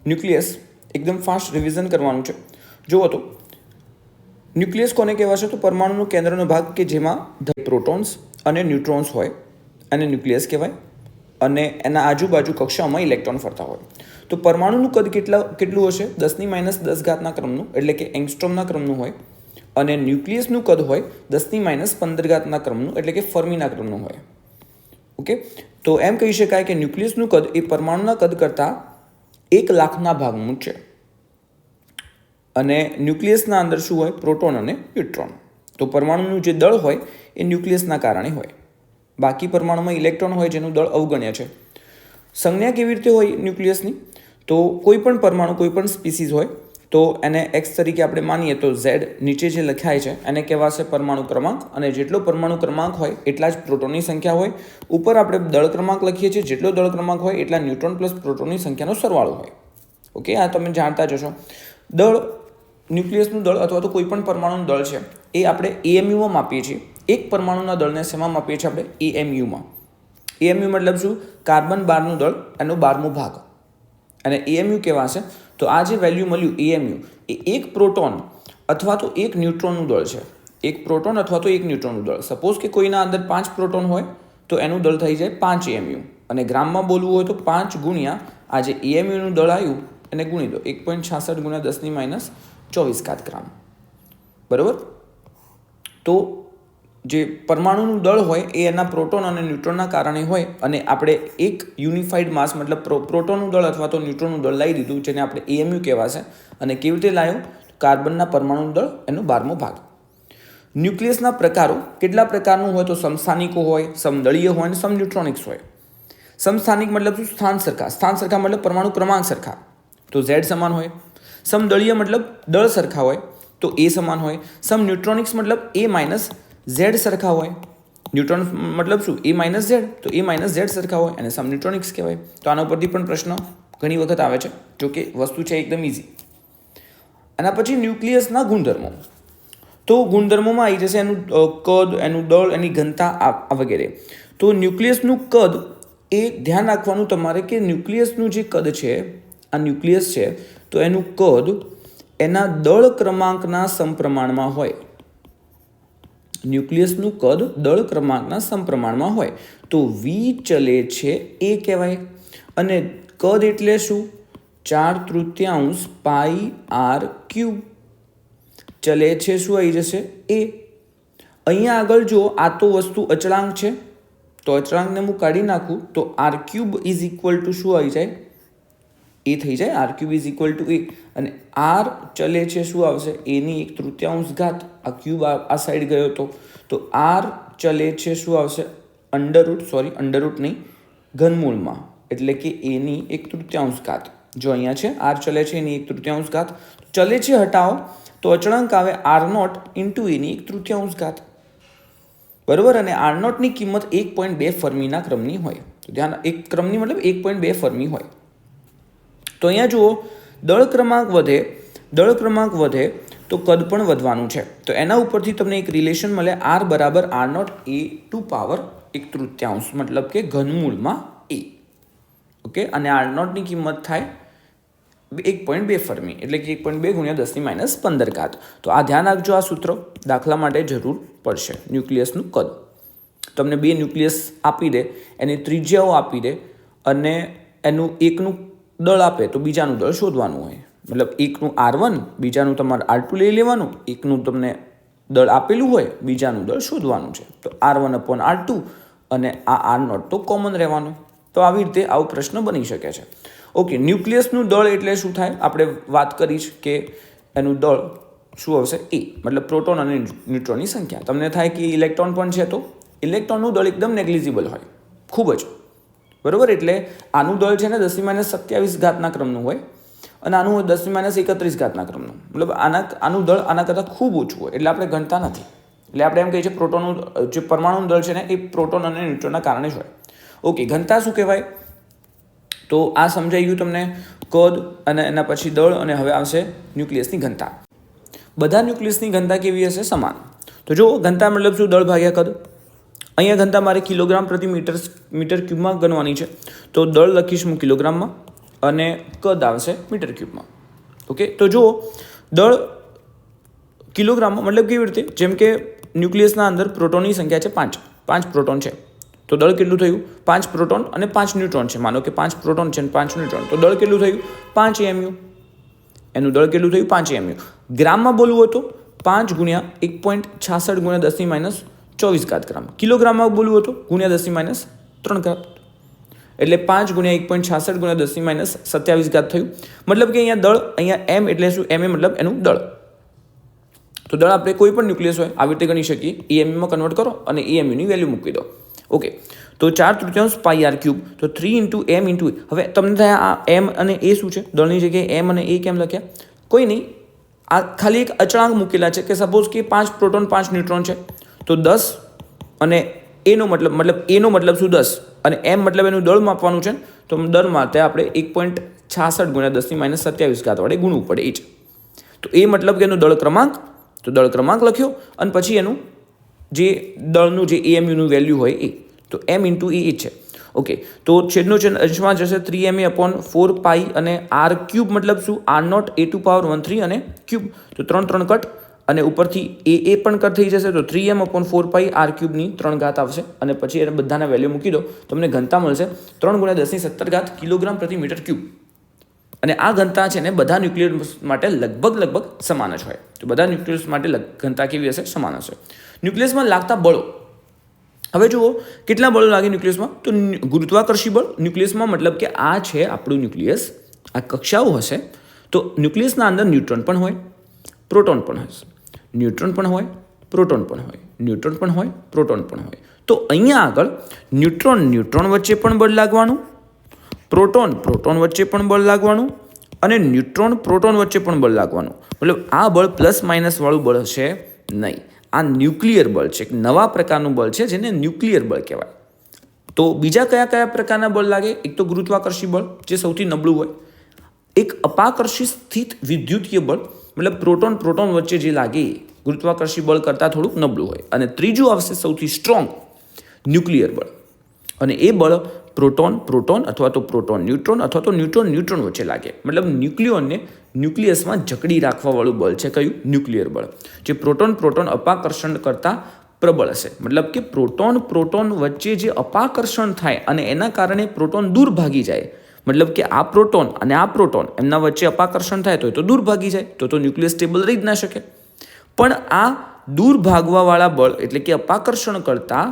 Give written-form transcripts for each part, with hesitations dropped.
Nucleus એકદમ fast revision કરવાનું છે. જુઓ તો ન્યુક્લિયસ કોને કહેવાશે? તો પરમાણુનો કેન્દ્રનો ભાગ કે જેમાં પ્રોટોન્સ અને ન્યુટ્રોન્સ હોય અને ન્યુક્લિયસ કહેવાય, અને એના આજુબાજુ કક્ષામાં ઇલેક્ટ્રોન ફરતા હોય. તો પરમાણુનું કદ કેટલું હશે? 10⁻10 ક્રમનું, એટલે કે એંગસ્ટ્રોમના ક્રમનું હોય, અને ન્યુક્લિયસનું કદ હોય 10⁻15 ક્રમનું, એટલે કે ફર્મીના ક્રમનું હોય. ઓકે, તો એમ કહી શકાય કે ન્યુક્લિયસનું કદ એ પરમાણુના કદ કરતાં 1,00,000ના ભાગનું છે. અને ન્યુક્લિયસના અંદર શું હોય? પ્રોટોન અને ન્યુટ્રોન. તો પરમાણુનું જે દળ હોય એ ન્યુક્લિયસના કારણે હોય. બાકી પરમાણુમાં ઇલેક્ટ્રોન હોય જેનું દળ અવગણ્ય છે. સંજ્ઞા કેવી રીતે હોય ન્યુક્લિયસની? તો કોઈ પણ પરમાણુ, કોઈ પણ સ્પીસીઝ હોય તો એને એક્સ તરીકે આપણે માનીએ તો ઝેડ નીચે જે લખાય છે એને કહેવાશે પરમાણુ ક્રમાંક, અને જેટલો પરમાણુ ક્રમાંક હોય એટલા જ પ્રોટોનની સંખ્યા હોય. ઉપર આપણે દળ ક્રમાંક લખીએ છીએ, જેટલો દળ ક્રમાંક હોય એટલા ન્યુટ્રોન પ્લસ પ્રોટોનની સંખ્યાનો સરવાળો હોય. ઓકે, આ તમે જાણતા જ હશો. દળ, ન્યુક્લિયસનું દળ અથવા તો કોઈ પણ પરમાણુનું દળ છે એ આપણે એએમયુમાં માપીએ છીએ. એક પરમાણુના દળને શેમાં માપીએ છીએ? આપણે એએમયુમાં. એએમયુ મતલબ શું? કાર્બન 12નું દળ એનો 12મો ભાગ, અને એએમયુ કહેવાશે. તો આ જે વેલ્યુ મળ્યું એએમયુ એ એક પ્રોટોન અથવા તો એક ન્યુટ્રોનનું દળ છે. એક પ્રોટોન અથવા તો એક ન્યુટ્રોનનું દળ. સપોઝ કે કોઈના અંદર 5 પ્રોટોન હોય તો એનું દળ થઈ જાય 5 એએમયુ, અને ગ્રામમાં બોલવું હોય તો 5 ગુણ્યા આ જે એએમયુનું દળ આવ્યું એને ગુણી દો, 1.66 × 10⁻24 ગ્રામ. બરાબર? તો જે પરમાણુનું દળ હોય એ એના પ્રોટોન અને ન્યુટ્રોનના કારણે હોય, અને આપણે એક યુનિફાઈડ માસ મતલબ પ્રોટોનનું દળ અથવા તો ન્યુટ્રોનનું દળ લઈ દીધું, જેને આપણે એએમયુ કહેવાશે. અને કેવી રીતે લાવ્યું? કાર્બનના પરમાણુનું દળ એનો 12મો ભાગ. ન્યુક્લિયસના પ્રકારો કેટલા પ્રકારનું હોય? તો સમસ્થાનિકો હોય, સમદળીય હોય અને સમન્યુટ્રોનિક્સ હોય. સમસ્થાનિક મતલબ શું? સ્થાન સરખા. સ્થાન સરખા મતલબ પરમાણુ ક્રમાંક સરખા, તો ઝેડ સમાન હોય. સમદળીય મતલબ દળ સરખા હોય તો એ સમાન હોય. સમન્યુટ્રોનિક્સ મતલબ એ માઇનસ ઝેડ સરખા હોય. ન્યુટ્રોન મતલબ શું? એ માઇનસ ઝેડ, તો એ માઇનસ ઝેડ સરખા હોય, અને સમન્યુટ્રોનિક્સ કહેવાય. તો આના ઉપરથી પણ પ્રશ્ન ઘણી વખત આવે છે, જો કે વસ્તુ છે એકદમ ઇઝી. આના પછી ન્યુક્લિયસના ગુણધર્મો. તો ગુણધર્મોમાં આવી જશે એનું કદ, એનું દળ, એની ઘનતા વગેરે. તો ન્યુક્લિયસનું કદ એ ધ્યાન રાખવાનું તમારે કે ન્યુક્લિયસનું જે કદ છે, આ ન્યુક્લિયસ છે તો એનું કદ એના દળ ક્રમાંકના સમપ્રમાણમાં હોય. ન્યુક્લિયસનું કદ દળ ક્રમાંકના સમપ્રમાણમાં હોય તો વી ચલે છે એ કહેવાય. અને કદ એટલે શું? 4/3 πr³ ચલે છે શું આવી જશે? એ. અહીંયા આગળ જો આ તો વસ્તુ અચળાંક છે, તો અચળાંકને હું કાઢી નાખું તો r³ = શું આવી જાય? એ થઈ જાય. r³ = a. અને r ચલે છે શું આવશે? એની 1/3 આ ક્યુબ આ સાઈડ ગયો તો r ચલે છે શું આવશે? અંડરરૂટ નહીં, ઘનમૂળમાં, એટલે કે એની 1/3. જો અહીંયા છે r ચલે છે એની 1/3, ચલે છે હટાવો તો અચળાંક આવે r0 × એની 1/3. બરાબર? અને r0 ની કિંમત 1.2 ફર્મીના ક્રમની હોય. તો ધ્યાન, એક ક્રમની મતલબ 1.2 ફર્મી હોય. તો અહીંયા જુઓ, દળ ક્રમાંક વધે તો કદ પણ વધવાનું છે. તો એના ઉપરથી તમને એક રિલેશન મળે, r = r0 a⁴ મતલબ કે ઘનમૂળમાં a. ઓકે, અને r0 ની કિંમત થાય 1.2 ફર્મી, એટલે કે 1.2 × 10⁻15. તો આ ધ્યાન રાખજો, આ સૂત્ર દાખલા માટે જરૂર પડશે. ન્યુક્લિયસનું કદ તમને 2 ન્યુક્લિયસ આપી દે, એની ત્રિજ્યાઓ આપી દે, અને એનું એકનું દળ આપે તો બીજાનું દળ શોધવાનું હોય. મતલબ એકનું r1, બીજાનું તમારે r2 લઈ લેવાનું. એકનું તમને દળ આપેલું હોય, બીજાનું દળ શોધવાનું છે. તો r1/r2 અને આ r0 તો કોમન રહેવાનું. તો આવી રીતે આવો પ્રશ્ન બની શકે છે. ઓકે, ન્યુક્લિયસનું દળ એટલે શું થાય? આપણે વાત કરી કે એનું દળ શું આવશે? એ. મતલબ પ્રોટોન અને ન્યુટ્રોનની સંખ્યા. તમને થાય કે ઇલેક્ટ્રોન પણ છે, તો ઇલેક્ટ્રોનનું દળ એકદમ નેગ્લિજિબલ હોય, ખૂબ જ. બરાબર? એટલે આનું દળ છે ને 10⁻27 ક્રમનું હોય, અને આનું 10⁻31 ક્રમનું. મતલબ આનું દળ આના કરતાં ખૂબ ઓછું હોય, એટલે આપણે ગણતા નથી. એટલે આપણે એમ કહીએ છીએ પ્રોટોનનું જે પરમાણુનું દળ છે ને એ પ્રોટોન અને ન્યુટ્રોનના કારણે જ હોય. ઓકે, ઘનતા શું કહેવાય? તો આ સમજાઈ ગયું તમને, કદ અને એના પછી દળ, અને હવે આવશે ન્યુક્લિયસની ઘનતા. બધા ન્યુક્લિયસની ઘનતા કેવી હશે? સમાન. તો જો ઘનતા મતલબ શું? દળ ભાગ્યા કદ. અહીંયા ઘનતા મારે કિલોગ્રામ પ્રતિ મીટર ક્યુબમાં ગણવાની છે, તો દળ લખીશ હું કિલોગ્રામમાં, અને કદ આવશે મીટર ક્યુબમાં. ઓકે, તો જુઓ દળ કિલોગ્રામમાં, મતલબ કેવી રીતે, જેમ કે ન્યુક્લિયસના અંદર પ્રોટોનની સંખ્યા છે 5, 5 પ્રોટોન છે, તો દળ કેટલું થયું? 5 પ્રોટોન અને 5 ન્યુટ્રોન છે. માનો કે 5 પ્રોટોન છે અને 5 ન્યુટ્રોન, તો દળ કેટલું થયું? 5 mu. એનું દળ કેટલું થયું? 5 mu. ગ્રામમાં બોલવું હોય તો 5 ગુણ્યા 1.66 ગુણ્યા 10⁻24 ગ્રામ. કિલોગ્રામમાં બોલવું હોય તો ગુણ્યા 10⁻3 ગ્રામ. એટલે 5 ગુણ્યા 1.66 ગુણ્યા 10⁻27 થયું. મતલબ કે અહીંયા દળ, અહીંયા એમ એટલે શું? એમ મતલબ એનું દળ. તો દળ આપણે કોઈ પણ ન્યુક્લિયસ હોય આવી રીતે ગણી શકીએ. EMUમાં કન્વર્ટ કરો અને EMUની વેલ્યુ મૂકી દો. ઓકે, તો 4/3 પાઈ આર ક્યુબ, તો 3 × m × a. હવે તમને થાય આ m અને a શું છે? દળની જગ્યાએ m અને a કેમ લખ્યા? કોઈ નહીં, આ ખાલી એક અચળાંક મૂકેલા છે કે સપોઝ કે 5 પ્રોટોન 5 ન્યુટ્રોન છે, તો 10 અને એનો મતલબ એનો મતલબ શું? 10 અને m મતલબ એનું દળ માપવાનું છે, તો દળ માટે આપણે 1.66 ગુણ્યા 10⁻27 વડે ગુણવું પડે એ જ. તો એ મતલબ કે એનું દળ ક્રમાંક, તો દળ ક્રમાંક લખ્યો અને પછી એનું જે દળનું જે EMUનું વેલ્યુ હોય એ, તો m × e છે. ઓકે, તો છેદનો છેદ અંશમાં જશે 3ma/4 પાઈ અને r ક્યુબ મતલબ શું? r0 a⁴ અને ક્યુબ, તો 3 કટ અને ઉપરથી એ પણ કટ થઈ જશે, તો 3m/4 પાઈ r ક્યુબની 3 ઘાત આવશે અને પછી એને બધાના વેલ્યુ મૂકી દો, તમને ઘનતા મળશે 3 × 10⁻17 કિલોગ્રામ પ્રતિ મીટર ક્યુબ. અને આ ઘનતા છે ને બધા ન્યુક્લિયસ માટે લગભગ સમાન જ હોય. તો બધા ન્યુક્લિયસ માટે ઘનતા કેવી હશે? સમાન હશે. ન્યુક્લિયસમાં લાગતા બળો, હવે જુઓ કેટલા બળો લાગે ન્યુક્લિયસમાં? તો ગુરુત્વાકર્ષી બળ ન્યુક્લિયસમાં, મતલબ કે આ છે આપણું ન્યુક્લિયસ, આ કક્ષાઓ હશે. તો ન્યુક્લિયસના અંદર ન્યુટ્રોન પણ હોય, પ્રોટોન પણ હશે, ન્યુટ્રોન પણ હોય, પ્રોટોન પણ હોય, ન્યુટ્રોન પણ હોય, પ્રોટોન પણ હોય. તો અહીંયા આગળ ન્યુટ્રોન વચ્ચે પણ બળ લાગવાનું, પ્રોટોન વચ્ચે પણ બળ લાગવાનું અને ન્યુટ્રોન પ્રોટોન વચ્ચે પણ બળ લાગવાનું. મતલબ આ બળ પ્લસ માઇનસ વાળું બળ હશે નહીં. આ ન્યુક્લિયર બળ છે, એક નવા પ્રકારનું બળ છે જેને ન્યુક્લિયર બળ કહેવાય. તો બીજા કયા પ્રકારના બળ લાગે? એક તો ગુરુત્વાકર્ષી બળ જે સૌથી નબળું હોય, એક અપાકર્ષી સ્થિત વિદ્યુતીય બળ, મતલબ પ્રોટોન વચ્ચે જે લાગે ગુરુત્વાકર્ષી બળ કરતાં થોડુંક નબળું હોય. અને ત્રીજું આવશે સૌથી સ્ટ્રોંગ ન્યુક્લિયર બળ, અને એ બળ પ્રોટોન અથવા તો પ્રોટોન ન્યુટ્રોન અથવા તો ન્યુટ્રોન વચ્ચે લાગે. મતલબ ન્યુક્લિયસમાં જકડી રાખવાવાળું બળ છે કયું? ન્યુક્લિયર બળ, જે પ્રોટોન અપાકર્ષણ કરતાં પ્રબળ હશે. મતલબ કે પ્રોટોન વચ્ચે જે અપાકર્ષણ થાય અને એના કારણે પ્રોટોન દૂર ભાગી જાય, મતલબ કે આ પ્રોટોન અને આ પ્રોટોન એમના વચ્ચે અપાકર્ષણ થાય તો દૂર ભાગી જાય, તો ન્યુક્લિયસ સ્ટેબલ રહી જ ના શકે. પણ આ દૂર ભાગવાવાળા બળ એટલે કે અપાકર્ષણ કરતાં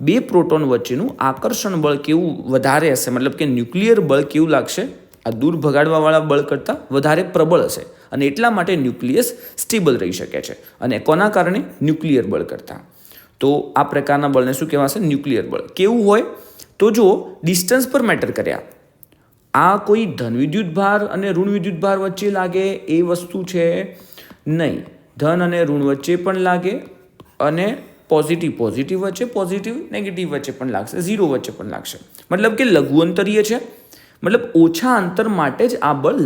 બે પ્રોટોન વચ્ચેનું આકર્ષણ બળ કેવું વધારે હશે? મતલબ કે ન્યુક્લિયર બળ કેવું લાગશે? આ દૂર ભગાડવાવાળા બળ કરતાં વધારે પ્રબળ હશે અને એટલા માટે ન્યુક્લિયસ સ્ટેબલ રહી શકે છે. અને કોના કારણે? ન્યુક્લિયર બળ કરતાં. તો આ પ્રકારના બળને શું કહેવાશે? ન્યુક્લિયર બળ. કેવું હોય? તો જુઓ, ડિસ્ટન્સ પર મેટર કર્યા. આ કોઈ ધન વિદ્યુત ભાર અને ઋણ વિદ્યુત ભાર વચ્ચે લાગે એ વસ્તુ છે નહીં. ધન અને ઋણ વચ્ચે પણ લાગે અને પોઝિટિવ વચ્ચે, પોઝિટિવ નેગેટિવ વચ્ચે પણ લાગશે, 0 વચ્ચે પણ લાગશે. મતલબ કે લઘુ અંતરીય છે, મતલબ ઓછા અંતર માટે જ આ બળ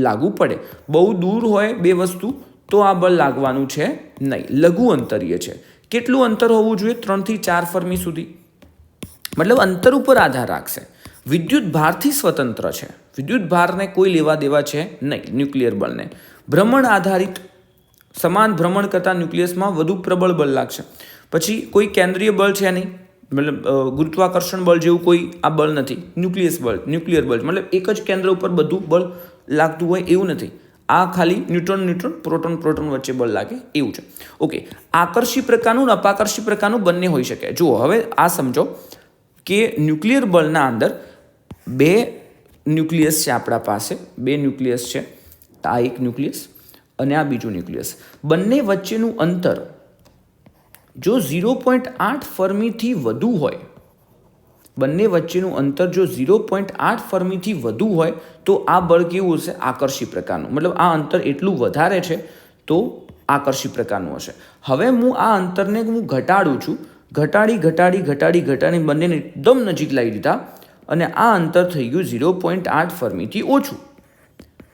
લાગુ પડે. બહુ દૂર હોય બે વસ્તુ તો આ બળ લાગવાનું છે નહીં. લઘુ અંતરીય છે. કેટલું અંતર હોવું જોઈએ? 3 થી 4 ફર્મી સુધી. મતલબ અંતર ઉપર આધાર રાખશે. વિદ્યુત ભારથી સ્વતંત્ર છે. વિદ્યુત ભારને કોઈ લેવા દેવા છે નહીં ન્યુક્લિયર બળને. ભ્રમણ આધારિત, સમાન ભ્રમણ કરતા ન્યુક્લિયસમાં વધુ પ્રબળ બળ લાગશે. પછી કોઈ કેન્દ્રીય બળ છે નહીં, મતલબ ગુરુત્વાકર્ષણ બળ જેવું કોઈ આ બળ નથી. ન્યુક્લિયર બળ મતલબ એક જ કેન્દ્ર ઉપર બધું બળ લાગતું હોય એવું નથી. આ ખાલી ન્યુટ્રોન પ્રોટોન વચ્ચે બળ લાગે એવું છે. ઓકે, આકર્ષી પ્રકારનું અને અપાકર્ષી પ્રકારનું બંને હોઈ શકે. જુઓ હવે આ સમજો કે ન્યુક્લિયર બળના અંદર બે ન્યુક્લિયસ છે આપણા પાસે, બે ન્યુક્લિયસ છે. આ એક ન્યુક્લિયસ અને આ બીજું ન્યુક્લિયસ. બંને વચ્ચેનું અંતર જો 0.8 ફર્મીથી વધુ હોય, બંને વચ્ચેનું અંતર જો 0.8 ફર્મીથી વધુ હોય તો આ બળ કેવું હશે? આકર્ષી પ્રકારનું. મતલબ આ અંતર એટલું વધારે છે તો આકર્ષી પ્રકારનું હશે. હવે હું આ અંતરને ઘટાડું છું, ઘટાડી બંનેને એકદમ નજીક લાવી દીધા અને આ અંતર થઈ ગયું 0.8 ફર્મીથી ઓછું.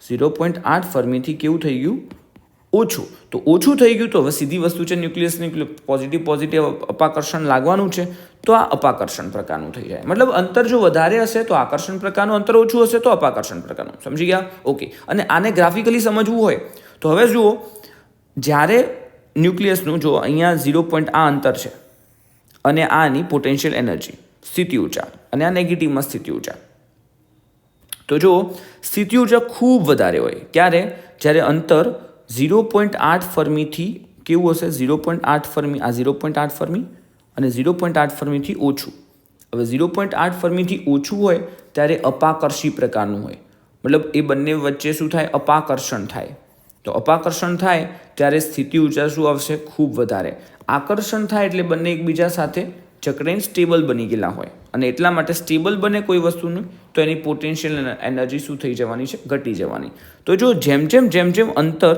0.8 ફર્મીથી કેવું થઈ ગયું? ઓછું. તો ઓછું થઈ ગયું તો હવે સીધી વસ્તુ છે ન્યુક્લિયસની પોઝિટિવ અપાકર્ષણ લાગવાનું છે, તો આ અપાકર્ષણ પ્રકારનું થઈ જાય. મતલબ અંતર જો વધારે હશે તો આકર્ષણ પ્રકારનું, અંતર ઓછું હશે તો અપાકર્ષણ પ્રકારનું. સમજી ગયા? ઓકે. અને આને ગ્રાફિકલી સમજવું હોય તો હવે જુઓ, જ્યારે ન્યુક્લિયસનું જો અહીંયા 0. આ અંતર છે અને આની પોટેન્શિયલ એનર્જી સ્થિતિ ઊર્જા અને આ નેગેટિવમાં સ્થિતિ ઊર્જા. તો જો સ્થિતિ ઊર્જા ખૂબ વધારે હોય ક્યારે? જ્યારે અંતર 0.8 ફર્મીથી કેવું હશે? 0.8 ફર્મી, આ 0.8 ફર્મી અને 0.8 ફર્મીથી ઓછું. હવે 0.8 ફર્મીથી ઓછું હોય ત્યારે અપાકર્ષી પ્રકારનું હોય. મતલબ એ બંને વચ્ચે શું થાય? અપાકર્ષણ થાય. તો અપાકર્ષણ થાય ત્યારે સ્થિતિ ઊર્જા શું આવશે? ખૂબ વધારે. આકર્ષણ થાય એટલે બંને એકબીજા સાથે જકડીને સ્ટેબલ બની ગયેલા હોય, અને એટલા માટે સ્ટેબલ બને કોઈ વસ્તુનું તો એની પોટેન્શિયલ એનર્જી શું થઈ જવાની છે? ઘટી જવાની. તો જો જેમ જેમ અંતર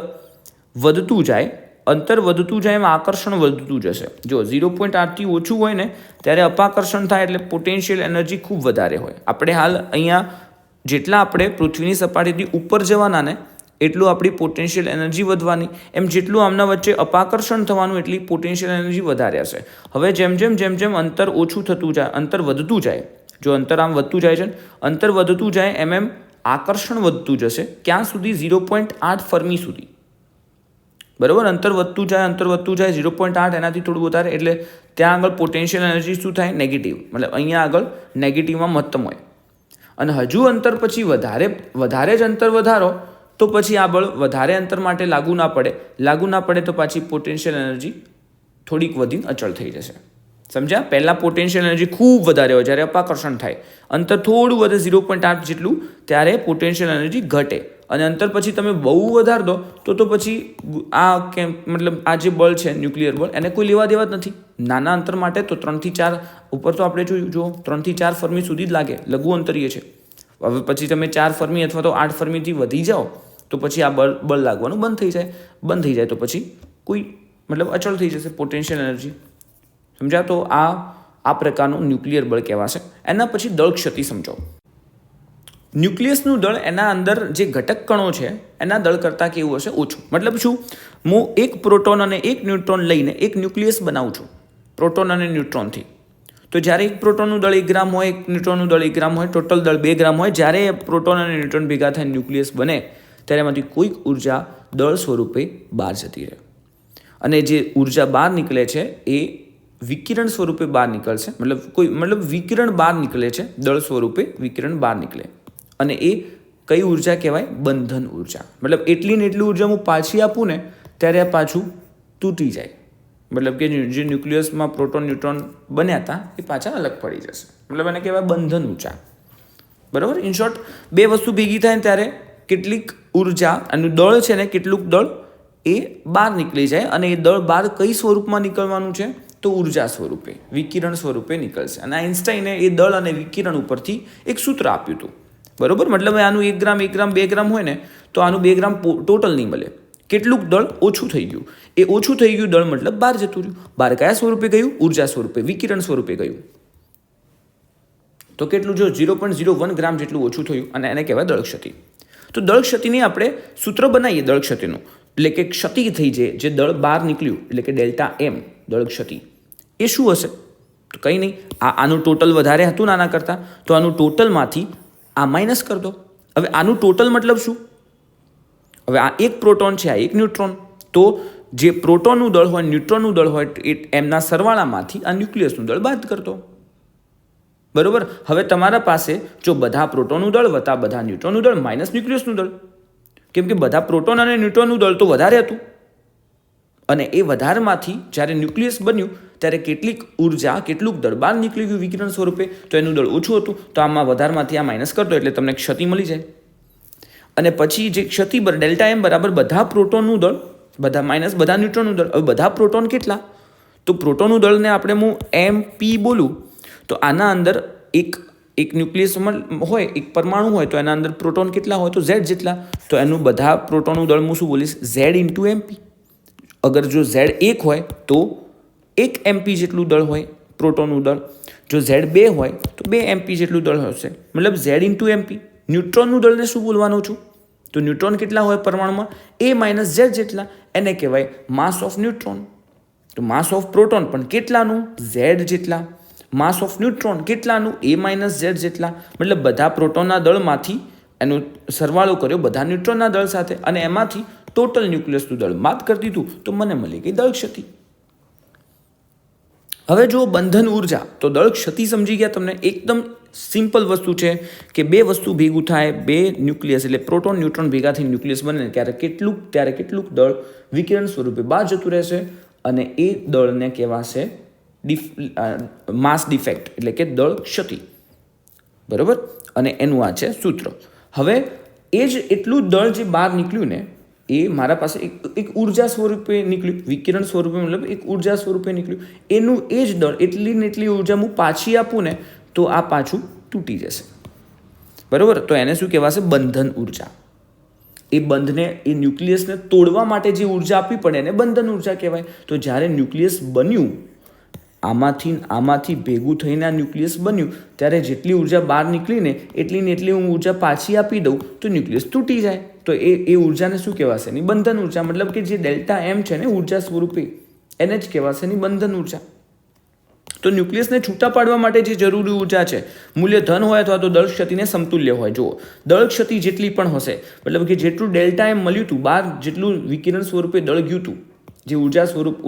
વધતું જાય એમ આકર્ષણ વધતું જશે. જો 0.8થી ઓછું હોય ને ત્યારે અપાકર્ષણ થાય એટલે પોટેન્શિયલ એનર્જી ખૂબ વધારે હોય. આપણે હાલ અહીંયા જેટલા આપણે પૃથ્વીની સપાટીથી ઉપર જવાના ને એટલું આપણી પોટેન્શિયલ એનર્જી વધવાની, એમ જેટલું આમના વચ્ચે અપાકર્ષણ થવાનું એટલી પોટેન્શિયલ એનર્જી વધારે હશે. હવે જેમ અંતર ઓછું થતું જાય, અંતર વધતું જાય, જો અંતર આમ વધતું જાય છે, અંતર વધતું જાય એમ આકર્ષણ વધતું જશે. ક્યાં સુધી? 0.8 ફર્મી સુધી. બરાબર? અંતર વધતું જાય 0.8 એનાથી થોડું વધારે, એટલે ત્યાં આગળ પોટેન્શિયલ એનર્જી શું થાય? નેગેટિવ. મતલબ અહીંયા આગળ નેગેટિવમાં મહત્તમ હોય. અને હજુ અંતર પછી વધારે જ અંતર વધારો તો પછી આ બળ વધારે અંતર માટે લાગુ ના પડે તો પાછી પોટેન્શિયલ એનર્જી થોડીક વધીને અચળ થઈ જશે. સમજ્યા? પહેલાં પોટેન્શિયલ એનર્જી ખૂબ વધારે હોય જ્યારે અપાકર્ષણ થાય, અંતર થોડું વધે 0.8 જેટલું, ત્યારે પોટેન્શિયલ એનર્જી ઘટે. અને અંતર પછી તમે બહુ વધાર દો તો પછી મતલબ આ જે બળ છે ન્યુક્લિયર બળ, એને કોઈ લેવા દેવા જ નથી. નાના અંતર માટે તો 3 થી 4 ઉપર તો આપણે જોયું, જો 3 થી 4 ફર્મી સુધી જ લાગે, લઘુ અંતરીય છે. હવે પછી તમે 4 ફર્મી અથવા તો 8 ફર્મીથી વધી જાઓ તો પછી આ બળ લાગવાનું બંધ થઈ જાય તો પછી કોઈ મતલબ અચળ થઈ જશે પોટેન્શિયલ એનર્જી. સમજ્યા? તો આ પ્રકારનું ન્યુક્લિયર બળ કહેવાશે. એના પછી દળ ક્ષતિ સમજો. ન્યુક્લિયસનું દળ એના અંદર જે ઘટક કણો છે એના દળ કરતાં કેવું હશે? ઓછું. મતલબ શું? હું એક પ્રોટોન અને એક ન્યુટ્રોન લઈને એક ન્યુક્લિયસ બનાવું છું પ્રોટોન અને ન્યુટ્રોનથી. તો જ્યારે એક પ્રોટોનનું દળ 1 ગ્રામ હોય, એક ન્યુટ્રોનનું દળ 1 ગ્રામ હોય, ટોટલ દળ 2 ગ્રામ હોય, જ્યારે પ્રોટોન અને ન્યુટ્રોન ભેગા થઈને ન્યુક્લિયસ બને ત્યારે એમાંથી કોઈક ઉર્જા દળ સ્વરૂપે બહાર જતી રહે. અને જે ઉર્જા બહાર નીકળે છે એ વિકિરણ સ્વરૂપે બહાર નીકળશે. મતલબ વિકિરણ બહાર નીકળે છે, દળ સ્વરૂપે વિકિરણ બહાર નીકળે. અને એ કઈ ઉર્જા કહેવાય? બંધન ઉર્જા. મતલબ એટલી ને એટલી ઉર્જા હું પાછી આપું ને ત્યારે આ પાછું તૂટી જાય. મતલબ કે જે ન્યુક્લિયસમાં પ્રોટોન ન્યુટ્રોન બન્યા હતા એ પાછા અલગ પડી જશે. મતલબ એને કહેવાય બંધન ઉર્જા. બરાબર? ઇન શોર્ટ, બે વસ્તુ ભેગી થાય ત્યારે કેટલીક ઉર્જા અને દળ છે ને કેટલુંક દળ એ બહાર નીકળી જાય, અને એ દળ બહાર કઈ સ્વરૂપમાં નીકળવાનું છે? તો ઉર્જા સ્વરૂપે, વિકિરણ સ્વરૂપે નીકળશે. અને આઇન્સ્ટાઈને એ દળ અને વિકિરણ ઉપરથી એક સૂત્ર આપ્યું હતું. બરાબર? મતલબ આનું 1 ગ્રામ 2 ગ્રામ હોય ને તો આનું 2 ગ્રામ ટોટલ નહીં મળે. કેટલુંક દળ ઓછું થઈ ગયું. એ ઓછું થઈ ગયું દળ મતલબ બહાર જતું રહ્યું. બહાર કયા સ્વરૂપે ગયું? ઉર્જા સ્વરૂપે, વિકિરણ સ્વરૂપે ગયું. તો કેટલું? જો 0.01 ગ્રામ જેટલું ઓછું થયું, અને એને કહેવાય દળ ક્ષતિ. તો દળ ક્ષતિની આપણે સૂત્ર બનાવીએ દળ ક્ષતિનું, એટલે કે ક્ષતિ થઈ જે દળ બહાર નીકળ્યું, એટલે કે ડેલ્ટા એમ દળ ક્ષતિ. એ શું હશે? તો કંઈ નહીં, આનું ટોટલ વધારે હતું આના કરતાં, તો આનું ટોટલમાંથી આ માઇનસ કરી દો. હવે આનું ટોટલ મતલબ શું? હવે આ એક પ્રોટોન છે, આ એક ન્યુટ્રોન, તો જે પ્રોટોનનું દળ હોય, ન્યુટ્રોનનું દળ હોય, એમના સરવાળામાંથી આ ન્યુક્લિયસનું દળ બાદ કરતો. બરોબર? હવે તમારા પાસે જો બધા પ્રોટોનનું દળ વત્તા બધા ન્યુટ્રોનનું દળ માઇનસ ન્યુક્લિયસનું દળ, કેમ કે બધા પ્રોટોન અને ન્યુટ્રોનનું દળ તો વધારે હતું, અને એ વધારમાંથી જ્યારે ન્યુક્લિયસ બન્યું ત્યારે કેટલીક ઉર્જા, કેટલુંક દળ બહાર નીકળી ગયું વિકિરણ સ્વરૂપે, તો એનું દળ ઓછું હતું, તો આમાં વધારમાંથી આ માઇનસ કરતો એટલે તમને ક્ષતિ મળી જાય. અને પછી જે ક્ષતિ ડેલ્ટા એમ બરાબર બધા પ્રોટોનનું દળ બધા માઇનસ બધા ન્યુટ્રોનનું દળ. હવે બધા પ્રોટોન કેટલા? તો પ્રોટોનનું દળને આપણે હું MP બોલું તો આના અંદર એક ન્યુક્લિયસ હોય, એક પરમાણુ હોય, તો એના અંદર પ્રોટોન કેટલા હોય? તો Z જેટલા. તો એનું બધા પ્રોટોનનું દળ હું શું બોલીશ? Z into MP. અગર જો Z 1 હોય તો 1 MP જેટલું દળ હોય પ્રોટોનનું દળ. જો Z 2 હોય તો 2 MP જેટલું દળ હશે. મતલબ Z ઇન્ટુ MP. ન્યુટ્રોનનું દળને શું બોલવાનું છું? તો તો ન્યુટ્રોન કેટલા હોય પરમાણુમાં? A માઇનસ ઝેડ જેટલા. એને કહેવાય માસ ઓફ ન્યુટ્રોન. તો માસ ઓફ પ્રોટોન પણ કેટલાનું? ઝેડ જેટલા. માસ ઓફ ન્યુટ્રોન કેટલાનું? A માઇનસ ઝેડ જેટલા. મતલબ બધા પ્રોટોનના દળમાંથી એનો સરવાળો કર્યો બધા ન્યુટ્રોનના દળ સાથે અને એમાંથી ટોટલ ન્યુક્લિયસનું દળ બાદ કરી દીધું તો મને મળી ગઈ દળ ક્ષતિ. હવે જો બંધન ઉર્જા, તો દળ ક્ષતિ સમજી ગયા તમને. એકદમ સિમ્પલ વસ્તુ છે કે બે વસ્તુ ભેગું થાય, બે ન્યુક્લિયસ એટલે પ્રોટોન ન્યુટ્રોન ભેગા થઈને ન્યુક્લિયસ બને ત્યારે કેટલુંક દળ વિકિરણ સ્વરૂપે બહાર જતું રહેશે અને એ દળને કહેવાશે માસ ડિફેક્ટ એટલે કે દળ ક્ષતિ. બરાબર? અને એનું આ છે સૂત્ર. હવે એ જ એટલું દળ જે બહાર નીકળ્યું ને એ મારા પાસે એક ઉર્જા સ્વરૂપે નીકળ્યું, વિકિરણ સ્વરૂપે મતલબ એક ઉર્જા સ્વરૂપે નીકળ્યું. એનું એ જ દળ એટલી ને એટલી ઉર્જા હું પાછી આપું ને તો આ પાછું તૂટી જશે. બરાબર? તો એને શું કહેવાશે? બંધન ઉર્જા. એ બંધને, એ ન્યુક્લિયસને તોડવા માટે જે ઉર્જા આપવી પડે એને બંધન ઉર્જા કહેવાય. તો જ્યારે ન્યુક્લિયસ બન્યું, આમાંથી ભેગું થઈને આ ન્યુક્લિયસ બન્યું ત્યારે જેટલી ઉર્જા બહાર નીકળીને એટલી હું ઉર્જા પાછી આપી દઉં તો ન્યુક્લિયસ તૂટી જાય. તો એ ઉર્જાને શું કહેવાશે? એની બંધન ઉર્જા. મતલબ કે જે ડેલ્ટા એમ છે ને ઉર્જા સ્વરૂપે એને જ કહેવાશે એની બંધન ઉર્જા. તો ન્યુક્લિયસને છૂટા પાડવા માટે જે જરૂરી ઉર્જા છે, મૂલ્ય ધન હોય અથવા તો દળ ક્ષતિને સમતુલ્ય હોય. જુઓ, દળ ક્ષતિ જેટલી પણ હશે, મતલબ કે જેટલું ડેલ્ટા એમ મળ્યું હતું બહાર, જેટલું વિકિરણ સ્વરૂપે દળ ગયું હતું, જે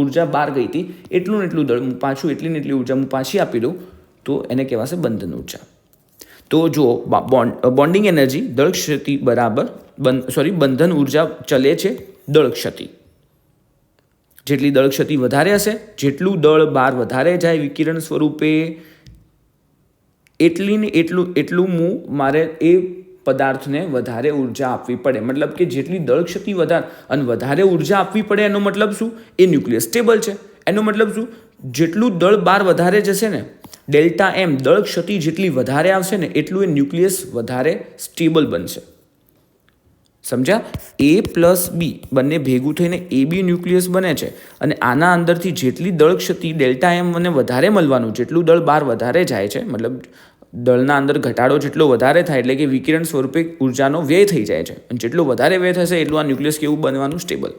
ઉર્જા બહાર ગઈ હતી એટલું દળ હું પાછું એટલી ઉર્જા હું પાછી આપી દઉં તો એને કહેવાશે બંધન ઉર્જા. તો જો બોન્ડિંગ એનર્જી દળ ક્ષતિ બરાબર બંધન ઉર્જા ચલે છે દળ ક્ષતિ. જેટલી દળ ક્ષતિ વધારે હશે, જેટલું દળ બહાર વધારે જાય વિકિરણ સ્વરૂપે એટલું મારે એ પદાર્થને વધારે ઉર્જા આપવી પડે. મતલબ કે જેટલી દળ ક્ષતિ વધારે ઉર્જા આપવી પડે એનો મતલબ શું? એ ન્યુક્લિયસ સ્ટેબલ છે. એનો મતલબ શું? જેટલું દળ બહાર વધારે જશે ને, ડેલ્ટા એમ દળ ક્ષતિ જેટલી વધારે આવશે ને એટલું એ ન્યુક્લિયસ વધારે સ્ટેબલ બનશે. સમજ્યા? A પ્લસ બી બંને ભેગું થઈને AB ન્યુક્લિયસ બને છે અને આના અંદરથી જેટલી દળ ક્ષતિ ડેલ્ટા એમ મને વધારે મળવાનું, જેટલું દળ બહાર વધારે જાય છે, મતલબ દળના અંદર ઘટાડો જેટલો વધારે થાય એટલે કે વિકિરણ સ્વરૂપે ઉર્જાનો વ્યય થઈ જાય છે અને જેટલો વધારે વ્યય થશે એટલું આ ન્યુક્લિયસ કેવું બનવાનું? સ્ટેબલ.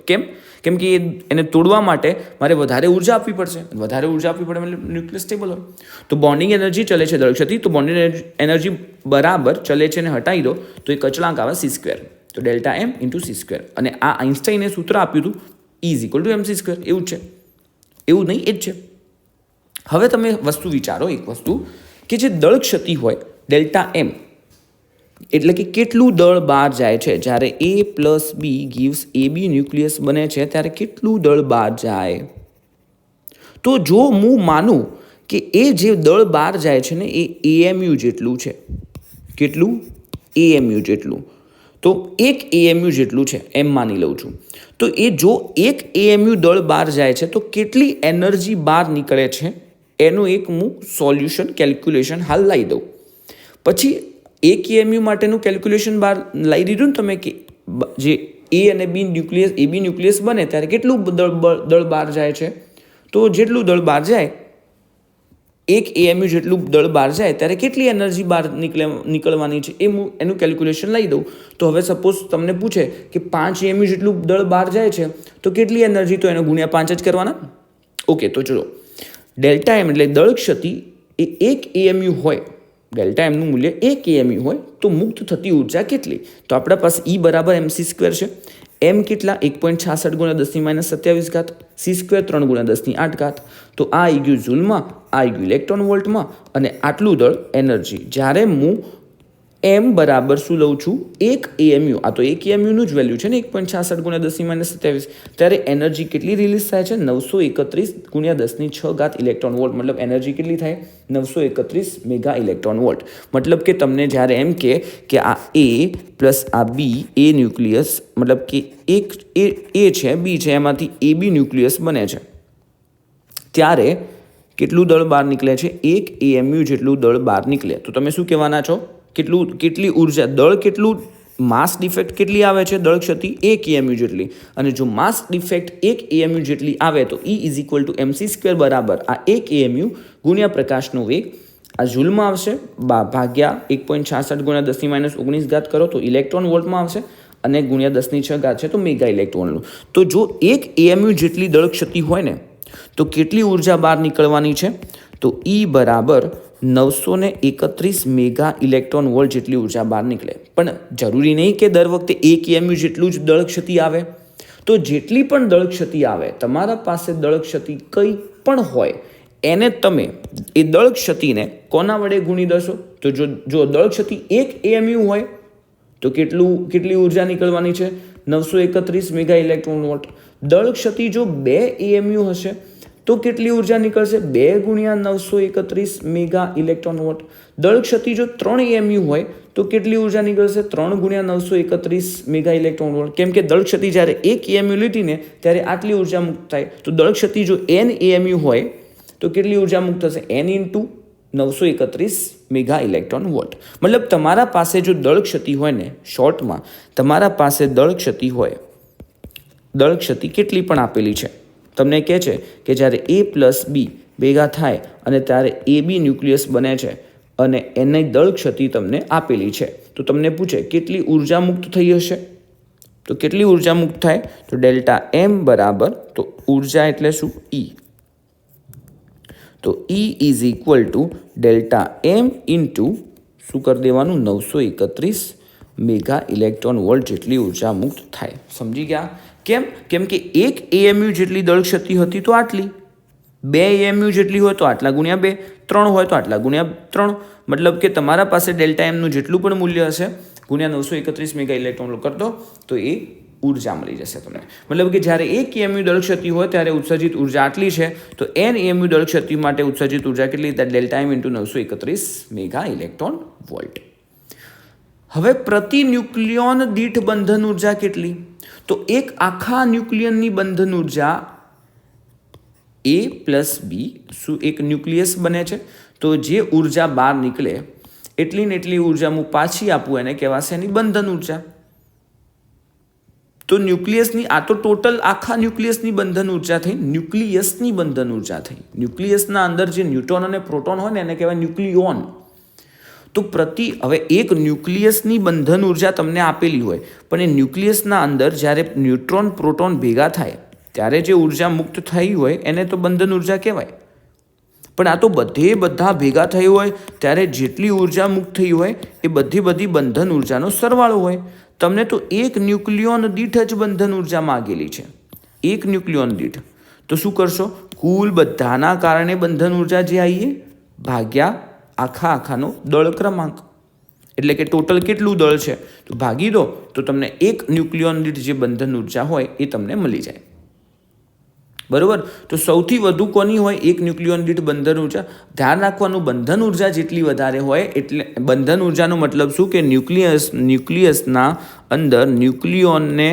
કેમ કે એને તોડવા માટે મારે વધારે ઉર્જા આપવી પડશે. વધારે ઉર્જા આપવી પડે એટલે ન્યુક્લિયસ સ્ટેબલ હોય. તો બોન્ડિંગ એનર્જી ચલે છે દળ ક્ષતિ, તો બોન્ડિંગ એનર્જી બરાબર ચલે છે ને હટાવી દો તો એ અચળાંક આવે c². તો ડેલ્ટા એમ ઇન્ટુ c². અને આ આઇન્સ્ટાઈને સૂત્ર આપ્યું હતું E=mc². એવું જ છે, એવું નહીં, એ જ છે. હવે તમે વસ્તુ વિચારો, એક વસ્તુ કે જે દળ ક્ષતિ હોય ડેલ્ટા એમ એટલે કે કેટલું દળ બહાર જાય છે. જ્યારે A plus B gives AB nucleus બને છે ત્યારે કેટલું દળ બહાર જાય? તો જો હું માનું કે એ જે દળ બહાર જાય છે ને એ AMU જેટલું છે. કેટલું? AMU જેટલું. તો એક AMU જેટલું છે એમ માની લઉં છું. તો એ જો એક AMU દળ બહાર જાય છે તો કેટલી એનર્જી બહાર નીકળે છે એનું એક હું સોલ્યુશન કેલ્ક્યુલેશન હાલ લાવી દઉં. પછી એક AMU માટેનું કેલ્ક્યુલેશન બહાર લાવી દીધું ને તમે કે જે A અને B ન્યુક્લિયસ AB ન્યુક્લિયસ બને ત્યારે કેટલું દળ બહાર જાય છે. તો જેટલું દળ બહાર જાય, એક AMU જેટલું દળ બહાર જાય ત્યારે કેટલી એનર્જી બહાર નીકળવાની છે એ હું એનું કેલ્ક્યુલેશન લઈ દઉં. તો હવે સપોઝ તમને પૂછે કે 5 AMU જેટલું દળ બહાર જાય છે તો કેટલી એનર્જી? તો એને ગુણ્યા 5 જ કરવાના. ઓકે, તો ચલો, ડેલ્ટા એમ એટલે દળ ક્ષતિ એ એક AMU હોય, ડેલ્ટા એમનું મૂલ્ય એક AMU હોય તો મુક્ત થતી ઉર્જા કેટલી? તો આપણા પાસે E બરાબર mc² છે. એમ કેટલા? 1.66 × 10⁻27, c² 3 × 10⁸. તો આ આવી ગયું જૂલમાં, આ આવી ગયું ઇલેક્ટ્રોન વોલ્ટમાં અને આટલું દળ એનર્જી. જ્યારે હું એમ બરાબર શું લઉં છું? એક AMU. આ તો એક AMUનું જ વેલ્યુ છે ને 1.66 × 10⁻27. ત્યારે એનર્જી કેટલી રિલીઝ થાય છે? 931 × 10⁶ ઇલેક્ટ્રોન વોલ્ટ. મતલબ એનર્જી કેટલી થાય? 931 મેગા ઇલેક્ટ્રોન વોલ્ટ. મતલબ કે તમને જ્યારે એમ કે આ A પ્લસ આ B, A ન્યુક્લિયસ મતલબ કે એક A છે, B છે, એમાંથી AB ન્યુક્લિયસ બને છે ત્યારે કેટલું દળ બહાર નીકળે છે? એક AMU જેટલું દળ બહાર નીકળે. તો તમે શું કહેવાના છો? કેટલી ઉર્જા, દળ કેટલું, માસ ડિફેક્ટ કેટલી આવે છે? દળ ક્ષતિ એક AMU જેટલી. અને જો માસ ડિફેક્ટ એક AMU જેટલી આવે તો E=mc² બરાબર આ એક AMU ગુણ્યા પ્રકાશનો વેગ. આ જૂલમાં આવશે ભાગ્યા 1.66 × 10⁻19 કરો તો ઇલેક્ટ્રોન વોલ્ટમાં આવશે અને ગુણ્યા 10⁶ છે તો મેગા ઇલેક્ટ્રોનનું. તો જો 1 AMU જેટલી દળ ક્ષતિ હોય ને તો કેટલી ઉર્જા બહાર નીકળવાની છે? તો E બરાબર 931 મેગા ઇલેક્ટ્રોન વોલ્ટ જેટલી ઉર્જા બહાર નીકળે. પણ જરૂરી નહીં કે દર વખતે 1 AMU જેટલું જ દળ ક્ષતિ આવે. તો જેટલી પણ દળ ક્ષતિ આવે, તમારા પાસે દળ ક્ષતિ કંઈ પણ હોય, એને તમે એ દળ ક્ષતિને કોના વડે ગુણી દશો? તો જો દળ ક્ષતિ 1 AMU હોય તો કેટલી ઉર્જા નીકળવાની છે? 931 મેગા ઇલેક્ટ્રોન વોલ્ટ. દળ ક્ષતિ જો 2 AMU હશે તો કેટલી ઉર્જા નીકળશે? 2 ગુણ્યા 931 મેગા ઇલેક્ટ્રોન વોલ્ટ. દળ ક્ષતિ જો 3 AMU હોય તો કેટલી ઉર્જા નીકળશે? 3 ગુણ્યા 931 મેગા ઇલેક્ટ્રોન વોલ્ટ. કેમ કે દળ ક્ષતિ જ્યારે 1 AMU લીધી ને ત્યારે આટલી ઉર્જા મુક્ત થાય. તો દળ ક્ષતિ જો n AMU હોય તો કેટલી ઉર્જા મુક્ત થશે? n into 931 mega electron volt. મતલબ તમારા પાસે જો દળ ક્ષતિ હોય ને, શોર્ટમાં તમારા પાસે દળ ક્ષતિ હોય, દળ ક્ષતિ કેટલી પણ આપેલી છે, તમને કહે છે કે જ્યારે A પ્લસ B ભેગા થાય અને ત્યારે AB ન્યુક્લિયસ બને છે અને એની દળ ક્ષતિ તમને આપેલી છે, તો તમને પૂછે કેટલી ઉર્જા મુક્ત થઈ હશે? તો કેટલી ઉર્જા મુક્ત થાય? તો ડેલ્ટા M બરાબર, તો ઉર્જા એટલે શું? E. તો E is equal to delta M into શું કરી દેવાનું? 931 મેગા ઇલેક્ટ્રોન વોલ્ટ જેટલી ઉર્જા મુક્ત થાય. સમજી ગયા? કેમ કે 1 AMU જેટલી દળ ક્ષતિ હતી તો આટલી, 2 AMU જેટલી હોય તો આટલા ગુણ્યા 2, 3 હોય તો આટલા ગુણ્યા 3. મતલબ કે તમારા પાસે ડેલ્ટા એમનું જેટલું પણ મૂલ્ય હશે ગુણ્યા 931 મેગા ઇલેક્ટ્રોન કરી દો તો એ ઉર્જા મળી જશે તમને. મતલબ કે જ્યારે 1 AMU દળ ક્ષતિ હોય ત્યારે ઉત્સર્જિત ઉર્જા આટલી છે, તો n AMU દળ ક્ષતિ માટે ઉત્સર્જિત ઉર્જા કેટલી? Delta M into 931 mega electron volt. હવે પ્રતિ ન્યુક્લિયોન દીઠ બંધન ઉર્જા કેટલી? તો એક આખા ન્યુક્લિયનની બંધન ઉર્જા A પ્લસ B શું એક ન્યુક્લિયસ બને છે, તો જે ઉર્જા બહાર નીકળે એટલી ને એટલી ઉર્જા હું પાછી આપું એને કહેવાશે એની બંધન ઉર્જા. તો ન્યુક્લિયસની આ તો ટોટલ આખા ન્યુક્લિયસની બંધન ઉર્જા થઈ, ન્યુક્લિયસની બંધન ઉર્જા થઈ. ન્યુક્લિયસના અંદર જે ન્યુટ્રોન અને પ્રોટોન હોય ને એને કહેવાય ન્યુક્લિયોન. તો હવે એક ન્યુક્લિયસની બંધન ઉર્જા તમને આપેલી હોય, પણ એ ન્યુક્લિયસના અંદર જ્યારે ન્યુટ્રોન પ્રોટોન ભેગા થાય ત્યારે જે ઉર્જા મુક્ત થઈ હોય એને તો બંધન ઉર્જા કહેવાય. પણ આ તો બધા ભેગા થઈ હોય ત્યારે જેટલી ઉર્જા મુક્ત થઈ હોય એ બધી બંધન ઉર્જાનો સરવાળો હોય. તમને તો એક ન્યુક્લિયોન દીઠ જ બંધન ઉર્જા માગેલી છે, એક ન્યુક્લિયોન દીઠ. તો શું કરશો? કુલ બધાના કારણે બંધન ઉર્જા જે આવીએ ભાગ્યા આખાનો દળ ક્રમાંક, એટલે કે ટોટલ કેટલું દળ છે તો ભાગી દો તો તમને એક ન્યુક્લિયોન દીઠ જે બંધન ઉર્જા હોય એ તમને મળી જાય. બરોબર? તો સૌથી વધુ કોની હોય? એક ન્યુક્લિયોન દીઠ બંધન ઉર્જા. ધ્યાન રાખવાનું, બંધન ઉર્જા જેટલી વધારે હોય એટલે બંધન ઉર્જાનો મતલબ શું કે ન્યુક્લિયસના અંદર ન્યુક્લિયોનને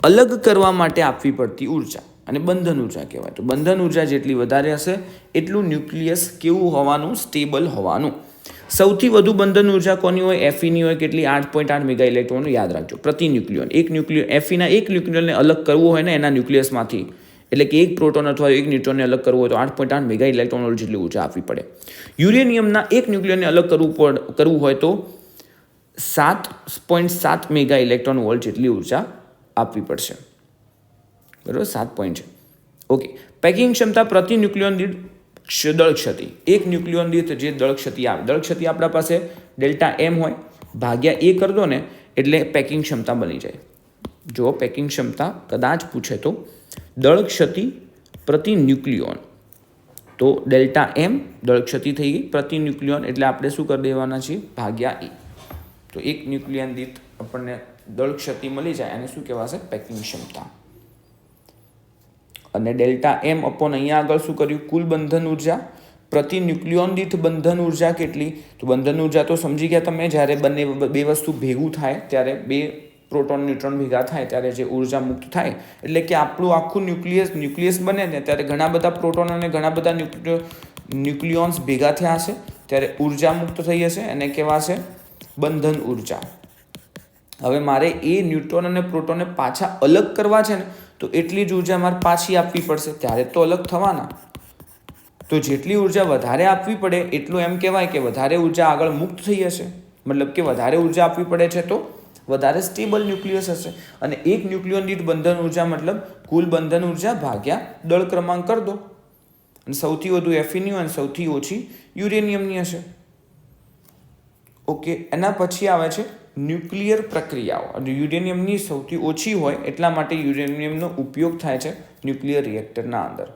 અલગ કરવા માટે આપવી પડતી ઉર્જા અને બંધન ઉર્જા કહેવાય. તો બંધન ઉર્જા જેટલી વધારે હશે એટલું ન્યુક્લિયસ કેવું હોવાનું? સ્ટેબલ હોવાનું. સૌથી વધુ બંધન ઉર્જા કોની હોય? Feની હોય. કેટલી? 8.8 મેગા ઇલેક્ટ્રોન. યાદ રાખજો, પ્રતિ ન્યુક્લિયોન. Feના એક ન્યુક્લિયોનને અલગ કરવું હોય ને એના ન્યુક્લિયસમાંથી, એટલે કે એક પ્રોટોન અથવા એક ન્યુટ્રોનને અલગ કરવું હોય તો 8.8 મેગા ઇલેક્ટ્રોન વોલ્ટ જેટલી ઉર્જા આપવી પડે. યુરેનિયમના એક ન્યુક્લિયનને અલગ કરવું હોય તો 7.7 મેગા ઇલેક્ટ્રોન વોલ્ટ જેટલી ઉર્જા આપવી પડશે. બરાબર? 7 પોઈન્ટ છે. ઓકે. પેકિંગ ક્ષમતા પ્રતિ ન્યુક્લિયોન દીઠ દળ ક્ષતિ. એક ન્યુક્લિયોન દીઠ જે દળ ક્ષતિ આવે, દળ ક્ષતિ આપણા પાસે ડેલ્ટા M હોય, ભાગ્યા A કરી દો ને એટલે પેકિંગ ક્ષમતા બની જાય. જો પેકિંગ ક્ષમતા કદાચ પૂછે તો દળ ક્ષતિ પ્રતિ ન્યુક્લિયોન, તો ડેલ્ટા M દળ ક્ષતિ થઈ ગઈ પ્રતિ ન્યુક્લિયોન, એટલે આપણે શું કરી દેવાના છીએ? ભાગ્યા E. તો એક ન્યુક્લિયન દીઠ આપણને દળ ક્ષતિ મળી જાય અને શું કહેવાશે? પેકિંગ ક્ષમતા. અને ડેલ્ટા M અપોન અહીંયા આગળ શું કર્યું? કુલ બંધન ઉર્જા પ્રતિ ન્યુક્લિયોન દીઠ બંધન ઉર્જા કેટલી? તો બંધન ઉર્જા તો સમજી ગયા તમે, જ્યારે બે વસ્તુ ભેગું થાય ત્યારે બે પ્રોટોન ન્યુટ્રોન ભેગા થાય ત્યારે જે ઉર્જા મુક્ત થાય, એટલે કે આપણું આખું ન્યુક્લિયસ બને ને ત્યારે ઘણા બધા પ્રોટોન અને ઘણા બધા ન્યુક્લિયોન્સ ભેગા થયા હશે ત્યારે ઉર્જા મુક્ત થઈ હશે અને કહેવાશે બંધન ઉર્જા. હવે મારે એ ન્યુટ્રોન અને પ્રોટોનને પાછા અલગ કરવા છે ને તો એટલી જ ઉર્જા મારે પાછી આપવી પડશે, ત્યારે તો અલગ થવાના. તો જેટલી ઉર્જા વધારે આપવી પડે એટલું એમ કહેવાય કે વધારે ઉર્જા આગળ મુક્ત થઈ હશે. મતલબ કે વધારે ઉર્જા આપવી પડે છે તો વધારે સ્ટેબલ ન્યુક્લિયસ હશે. અને એક ન્યુક્લિયન દીઠ બંધન ઉર્જા મતલબ કુલ બંધન ઉર્જા ભાગ્યા દળ ક્રમાંક કરી દો. અને સૌથી વધુ એફીની અને સૌથી ઓછી યુરેનિયમની હશે. ઓકે, એના પછી આવે છે ન્યુક્લિયર પ્રક્રિયાઓ. અને યુરેનિયમની સૌથી ઓછી હોય એટલા માટે યુરેનિયમનો ઉપયોગ થાય છે ન્યુક્લિયર રિએક્ટરના અંદર.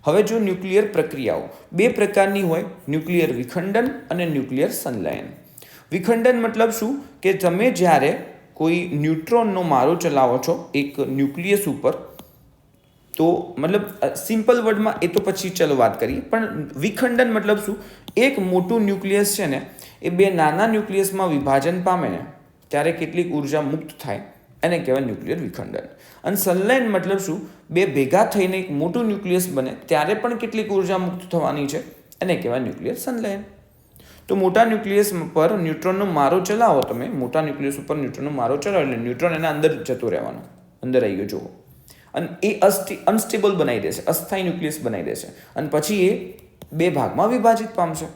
હવે જો ન્યુક્લિયર પ્રક્રિયાઓ બે પ્રકારની હોય, ન્યુક્લિયર વિખંડન અને ન્યુક્લિયર સંલયન. વિખંડન મતલબ શું કે તમે જ્યારે કોઈ ન્યુટ્રોનનો મારો ચલાવો છો એક ન્યુક્લિયસ ઉપર, તો મતલબ સિમ્પલ વર્ડમાં એ તો પછી ચલો વાત કરીએ, પણ વિખંડન મતલબ શું, એક મોટું ન્યુક્લિયસ છે ને એ બે નાના ન્યુક્લિયસમાં વિભાજન પામે ને ત્યારે કેટલીક ઉર્જા મુક્ત થાય, એને કહેવાય ન્યુક્લિયર વિખંડન. અને સંલયન મતલબ શું, બે ભેગા થઈને એક મોટું ન્યુક્લિયસ બને ત્યારે પણ કેટલીક ઉર્જા મુક્ત થવાની છે, એને કહેવાય ન્યુક્લિયર સંલયન. તો મોટા ન્યુક્લિયસ પર ન્યુટ્રોનનો મારો ચલાવો તમે, મોટા ન્યુક્લિયસ ઉપર ન્યુટ્રોનનો મારો ચલાવો એટલે ન્યુટ્રોન એના અંદર જતો રહેવાનો, અંદર આવી ગયો જુઓ, અને એ અનસ્ટેબલ બનાવી દેશે, અસ્થાયી ન્યુક્લિયસ બનાવી દેશે, અને પછી એ બે ભાગમાં વિભાજિત પામશે,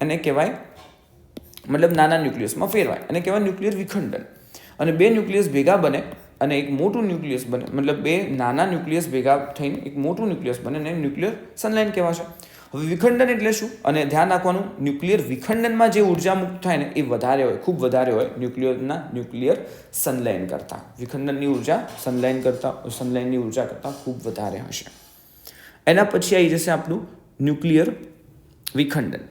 એને કહેવાય મતલબ નાના ન્યુક્લિયસમાં ફેરવાય, એને કહેવાય ન્યુક્લિયર વિખંડન. અને બે ન્યુક્લિયસ ભેગા બને અને એક મોટું ન્યુક્લિયસ બને, મતલબ બે નાના ન્યુક્લિયસ ભેગા થઈને એક મોટું ન્યુક્લિયસ બને ને ન્યુક્લિયર સંલયન કહેવાશે. હવે વિખંડન એટલે શું, અને ધ્યાન રાખવાનું, ન્યુક્લિયર વિખંડનમાં જે ઉર્જા મુક્ત થાય ને એ વધારે હોય, ખૂબ વધારે હોય ન્યુક્લિયર સંલયન કરતાં. વિખંડનની ઉર્જા સંલયનની ઉર્જા કરતાં ખૂબ વધારે હશે. એના પછી આવી જશે આપણું ન્યુક્લિયર વિખંડન.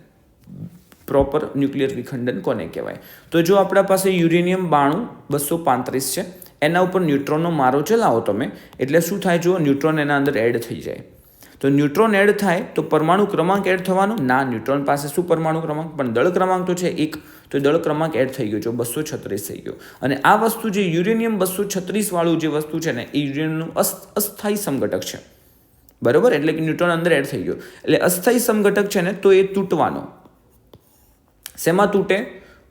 પ્રોપર ન્યુક્લિયર વિખંડન કોને કહેવાય? તો જો આપણા પાસે યુરેનિયમ 92-235 છે, એના ઉપર ન્યુટ્રોનનો મારો ચલાવો તમે, એટલે શું થાય, જો ન્યુટ્રોન એના અંદર એડ થઈ જાય. તો ન્યુટ્રોન એડ થાય તો પરમાણુ ક્રમાંક એડ થવાનો ના, ન્યુટ્રોન પાસે શું પરમાણુ ક્રમાંક, પણ દળ ક્રમાંક તો છે 1, તો દળ ક્રમાંક એડ થઈ ગયો, જો 236 થઈ ગયો. અને આ વસ્તુ જે યુરેનિયમ 236 વાળું જે વસ્તુ છે ને એ યુરેનિયમનું અસ્થાયી સમઘટક છે, બરોબર, એટલે કે ન્યુટ્રોન અંદર એડ થઈ ગયો એટલે અસ્થાયી સમઘટક છે ને, તો એ તૂટવાનો. શેમાં તૂટે?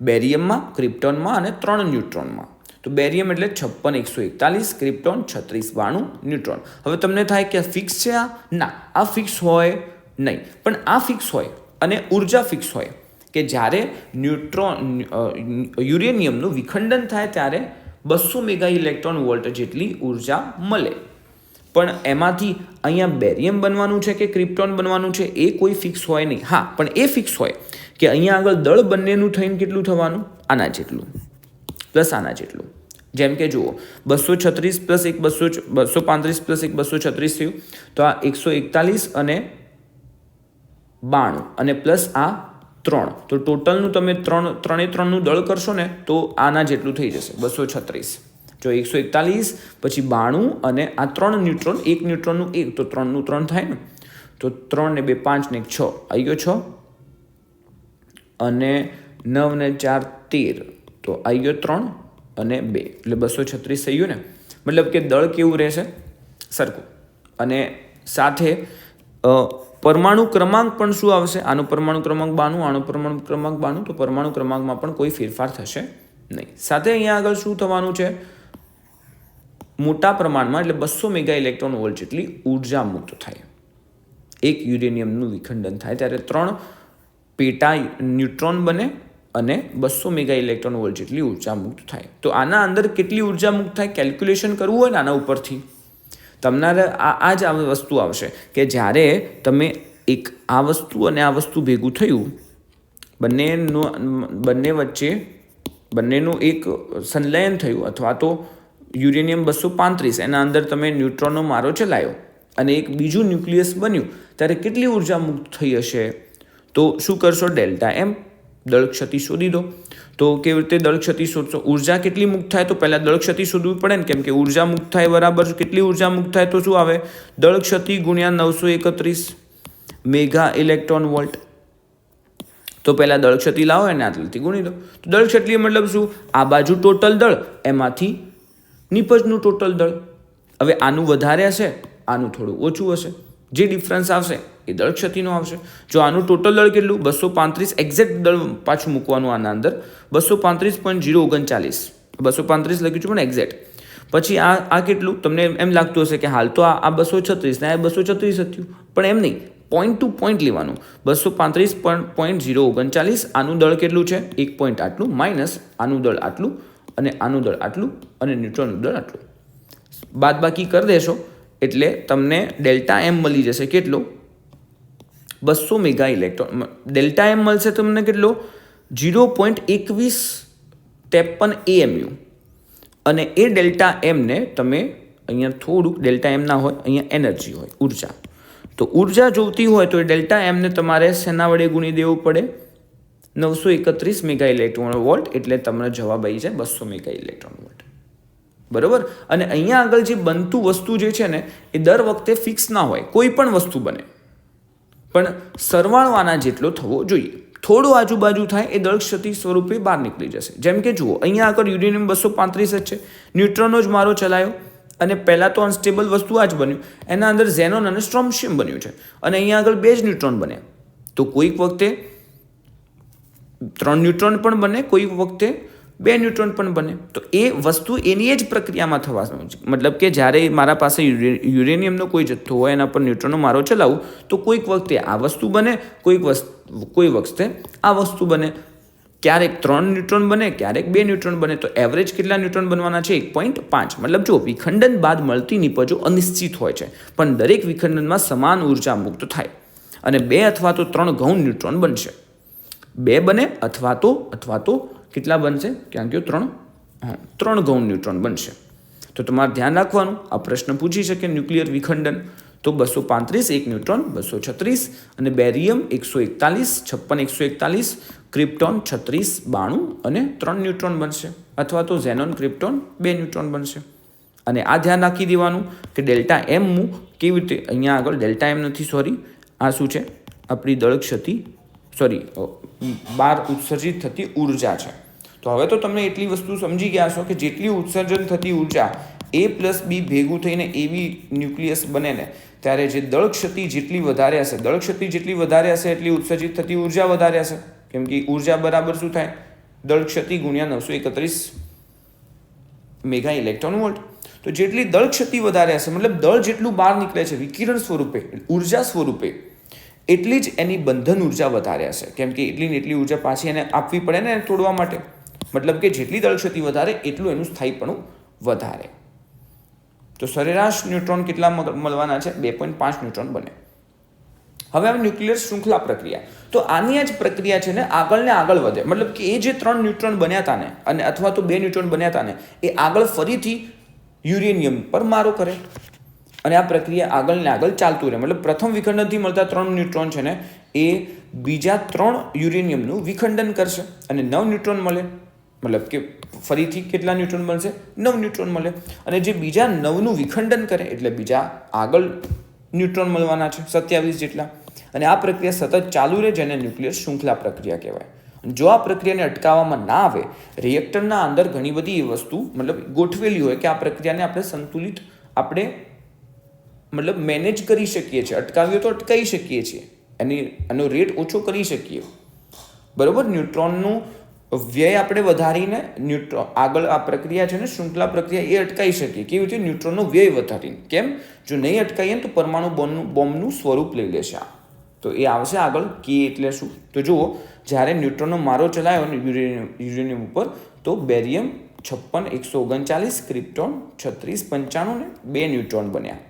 બેરિયમમાં, ક્રિપ્ટોનમાં અને 3 ન્યુટ્રોનમાં. તો બેરિયમ એટલે 56-141, ક્રિપ્ટોન 36-92, ન્યુટ્રોન. હવે તમને થાય કે ફિક્સ છે આ? ના, આ ફિક્સ હોય નહીં, પણ આ ફિક્સ હોય અને ઉર્જા ફિક્સ હોય કે જ્યારે યુરેનિયમનું વિખંડન થાય ત્યારે 200 મેગા ઇલેક્ટ્રોન વોલ્ટ જેટલી ઉર્જા મળે. પણ એમાંથી અહીંયા બેરિયમ બનવાનું છે કે ક્રિપ્ટોન બનવાનું છે એ કોઈ ફિક્સ હોય નહીં. હા, પણ એ ફિક્સ હોય કે અહીંયા આગળ દળ બંનેનું થઈને કેટલું થવાનું, આના જેટલું પ્લસ આના જેટલું. જેમ કે જુઓ, 236 પ્લસ 1 235 પ્લસ 1 236 થયું, તો આ 141 અને 92 અને પ્લસ આ 3, તો ટોટલનું તમે 3નું દળ કરશો ને તો આના જેટલું થઈ જશે 236. જો 141 પછી 92 અને આ 3 ન્યુટ્રોન, એક ન્યુટ્રોનનું 1 તો 3નું 3 થાય ને, તો 3 ને 2 5 ને 6 આવી ગયો 6, અને 9 ને 4 13, તો આવી ગયો 3 અને 2 એટલે 236 થઈ ગયું ને. મતલબ કે દળ કેવું રહેશે, સરખું. અને સાથે પરમાણુ ક્રમાંક પણ શું આવશે, આનો પરમાણુ ક્રમાંક 92, આનો પરમાણુ ક્રમાંક 92, તો પરમાણુ ક્રમાંકમાં પણ કોઈ ફેરફાર થશે નહીં. સાથે અહીંયા આગળ શું થવાનું છે, મોટા પ્રમાણમાં એટલે 200 મેગા ઇલેક્ટ્રોન વોલ્ટ જેટલી ઉર્જા મુક્ત થાય. એક યુરેનિયમનું વિખંડન થાય ત્યારે 3 પેટા ન્યુટ્રોન બને અને 200 મેગા ઇલેક્ટ્રોન વોલ્ટ જેટલી ઉર્જા મુક્ત થાય. તો આના અંદર કેટલી ઉર્જા મુક્ત થાય કેલ્ક્યુલેશન કરવું હોય ને આના ઉપરથી, તમારે આ જ વસ્તુ આવશે કે જ્યારે તમે એક આ વસ્તુ અને આ વસ્તુ ભેગું થયું, બંનેનું એક સંલયન થયું, અથવા તો યુરેનિયમ 235 એના અંદર તમે ન્યુટ્રોનનો મારો ચલાવ્યો અને એક બીજું ન્યુક્લિયસ બન્યું, ત્યારે કેટલી ઉર્જા મુક્ત થઈ હશે? તો શું કરશો, ડેલ્ટા એમ, દળ ક્ષતિ શોધી દો. તો કેવી રીતે દળ ક્ષતિ શોધશો? ઉર્જા કેટલી મુક્ત થાય તો પહેલાં દળ ક્ષતિ શોધવી પડે ને, કેમ કે ઉર્જા મુક્ત થાય બરાબર કેટલી ઉર્જા મુક્ત થાય તો શું આવે, દળ ક્ષતિ ગુણ્યા 931 મેગા ઇલેક્ટ્રોન વોલ્ટ. તો પહેલાં દળ ક્ષતિ લાવો એને આટલાથી ગુણી દો. તો દળ ક્ષતિ મતલબ શું, આ બાજુ ટોટલ દળ એમાંથી નિપજનું ટોટલ દળ. હવે આનું વધારે હશે, આનું થોડું ઓછું હશે, જે ડિફરન્સ આવશે એ દળ ક્ષતિનો આવશે. જો આનું ટોટલ દળ કેટલું 235, એક્ઝેક્ટ દળ પાછું મૂકવાનું આના અંદર 235.039, 235 લખ્યું છે પણ એક્ઝેક્ટ. પછી આ કેટલું, તમને એમ લાગતું હશે કે હાલ તો આ 236 ને આ 236 થયું, પણ એમ નહીં, પોઈન્ટ ટુ પોઈન્ટ લેવાનું. 235.039 આનું દળ કેટલું છે, 1 પોઈન્ટ આટલું, માઇનસ આનું દળ આટલું, અને આનું દળ આટલું અને ન્યુટ્રોનનું દળ આટલું. બાદબાકી કરી દેશો એટલે તમને ડેલ્ટા એમ મળી જશે કેટલો 200 મેગા ઇલેક્ટ્રોન. ડેલ્ટા એમ મળશે તમને કેટલો 0.2153 AMU. અને એ ડેલ્ટા એમને તમે અહીંયા થોડુંક ડેલ્ટા એમ ના હોય, અહીંયા એનર્જી હોય, ઉર્જા. તો ઉર્જા જોઈતી હોય તો એ ડેલ્ટા એમને તમારે શેના વડે ગુણી દેવું પડે 931 મેગા ઇલેક્ટ્રોન વોલ્ટ. એટલે તમને જવાબ આવી જાય 200 મેગા ઇલેક્ટ્રોન વોલ્ટ. બરોબર. અને અહીંયા આગળ જે બનતું વસ્તુ જે છે ને એ દર વખતે ફિક્સ ના હોય, કોઈ પણ વસ્તુ બને પણ સરવાળવાના જેટલો થવો જોઈએ. થોડું આજુબાજુ થાય એ દળ ક્ષતિ સ્વરૂપે બહાર નીકળી જશે. જેમ કે જુઓ અહીંયા આગળ યુરેનિયમ 235 જ છે, ન્યુટ્રોનનો જ મારો ચલાયો અને પહેલાં તો અનસ્ટેબલ વસ્તુ આ જ બન્યું, એના અંદર ઝેનોન અને સ્ટ્રોન્શિયમ બન્યું છે અને અહીંયા આગળ 2 જ ન્યુટ્રોન બન્યા. તો કોઈક વખતે 3 ન્યુટ્રોન પણ બને, કોઈક વખતે 2 ન્યુટ્રોન પણ બને. તો એ વસ્તુ એની જ પ્રક્રિયામાં થવાનું છે. મતલબ કે જ્યારે મારા પાસે યુરેનિયમનો કોઈ જથ્થો હોય એના પર ન્યુટ્રોનનો મારો ચલાવું તો કોઈક વખતે આ વસ્તુ બને, કોઈ વખતે આ વસ્તુ બને. ક્યારેક 3 ન્યુટ્રોન બને, ક્યારેક 2 ન્યુટ્રોન બને. તો એવરેજ કેટલા ન્યુટ્રોન બનવાના છે 1.5. મતલબ જો વિખંડન બાદ મળતી નિપજો અનિશ્ચિત હોય છે, પણ દરેક વિખંડનમાં સમાન ઉર્જા મુક્ત થાય અને 2 અથવા તો 3 ગૌણ ન્યુટ્રોન બનશે. 2 બને અથવા તો કેટલા બનશે? ક્યાં ગયો 3? 3 ગૌણ ન્યુટ્રોન બનશે. તો તમારે ધ્યાન રાખવાનું, આ પ્રશ્ન પૂછી શકે ન્યુક્લિયર વિખંડન. તો 235 1 ન્યુટ્રોન, 236 અને બેરિયમ 141, 56 141, ક્રિપ્ટોન 36 92 અને 3 ન્યુટ્રોન બનશે. અથવા તો ઝેનોન ક્રિપ્ટોન 2 ન્યુટ્રોન બનશે. અને આ ધ્યાન રાખી દેવાનું કે ડેલ્ટા એમ હું કેવી રીતે, અહીંયા આગળ ડેલ્ટા એમ નથી, સોરી, આ શું છે આપણી દળ ક્ષતિ, બહાર ઉત્સર્જિત થતી ઉર્જા છે. તો હવે તો તમે એટલી વસ્તુ સમજી ગયા છો કે જેટલી ઉત્સર્જન થતી ઉર્જા A + B ભેગું થઈને એવી ન્યુક્લિયસ બને ને ત્યારે જે દળ ક્ષતિ જેટલી વધારે હશે, દળ ક્ષતિ જેટલી વધારે હશે એટલી ઉત્સર્જિત થતી ઉર્જા વધારે હશે. કેમ કે ઉર્જા બરાબર શું થાય? દળ ક્ષતિ ગુણ્યા 931 મેગા ઇલેક્ટ્રોન વોલ્ટ. તો જેટલી દળ ક્ષતિ વધારે હશે, મતલબ દળ જેટલું બહાર નીકળે છે વિકિરણ સ્વરૂપે, ઉર્જા સ્વરૂપે, એટલી જ એની બંધન ઉર્જા વધારે હશે. કેમ કે એટલી ને એટલી ઉર્જા પાછી એને આપવી પડે ને તોડવા માટે. મતલબ કે જેટલી દળ ક્ષતિ વધારે એટલું એનું સ્થાયીપણું વધારે. તો સરેરાશ ન્યુટ્રોન કેટલા મળવાના છે? 2.5 ન્યુટ્રોન બને. હવે આ ન્યુક્લિયર શૃંખલા પ્રક્રિયા, તો આની આ જ પ્રક્રિયા છે ને આગળ ને આગળ વધે. મતલબ કે એ જે 3 ન્યુટ્રોન બન્યા હતા ને અને અથવા તો 2 ન્યુટ્રોન બન્યા હતા ને એ આગળ ફરીથી યુરેનિયમ પર મારો કરે અને આ પ્રક્રિયા આગળ ને આગળ ચાલતું રહે. મતલબ પ્રથમ વિખંડનથી મળતા 3 ન્યુટ્રોન છે ને એ બીજા 3 યુરેનિયમનું વિખંડન કરશે અને 9 ન્યુટ્રોન મળે. મતલબ કે ફરીથી કેટલા ન્યુટ્રોન બનશે? 9 ન્યુટ્રોન મળે. અને જે બીજા 9નું વિખંડન કરે એટલે બીજા આગળ ન્યુટ્રોન મળવાના છે 27 જેટલા. અને આ પ્રક્રિયા સતત ચાલુ રહે, જેને ન્યુક્લિયર શૃંખલા પ્રક્રિયા કહેવાય. જો આ પ્રક્રિયાને અટકાવવામાં ના આવે, રિએક્ટરના અંદર ઘણી બધી એ વસ્તુ મતલબ ગોઠવેલી હોય કે આ પ્રક્રિયાને આપણે સંતુલિત મતલબ મેનેજ કરી શકીએ છીએ, અટકાવીએ તો અટકાવી શકીએ છીએ, એનો રેટ ઓછો કરી શકીએ. બરોબર. ન્યુટ્રોનનું વ્યય આપણે વધારીને આગળ આ પ્રક્રિયા છે ને શૃંખલા પ્રક્રિયા એ અટકાવી શકીએ. કેવી રીતે? ન્યુટ્રોનનો વ્યય વધારીને. કેમ? જો નહીં અટકાવીએ ને તો પરમાણુ બોમ્બનું સ્વરૂપ લઈ લેશે. તો એ આવશે આગળ કે એટલે શું? તો જુઓ, જ્યારે ન્યુટ્રોનનો મારો ચલાવ્યો ને યુરેનિયમ ઉપર તો બેરિયમ 56 139, ક્રિપ્ટોન 36 95 ને 2 ન્યુટ્રોન બન્યા.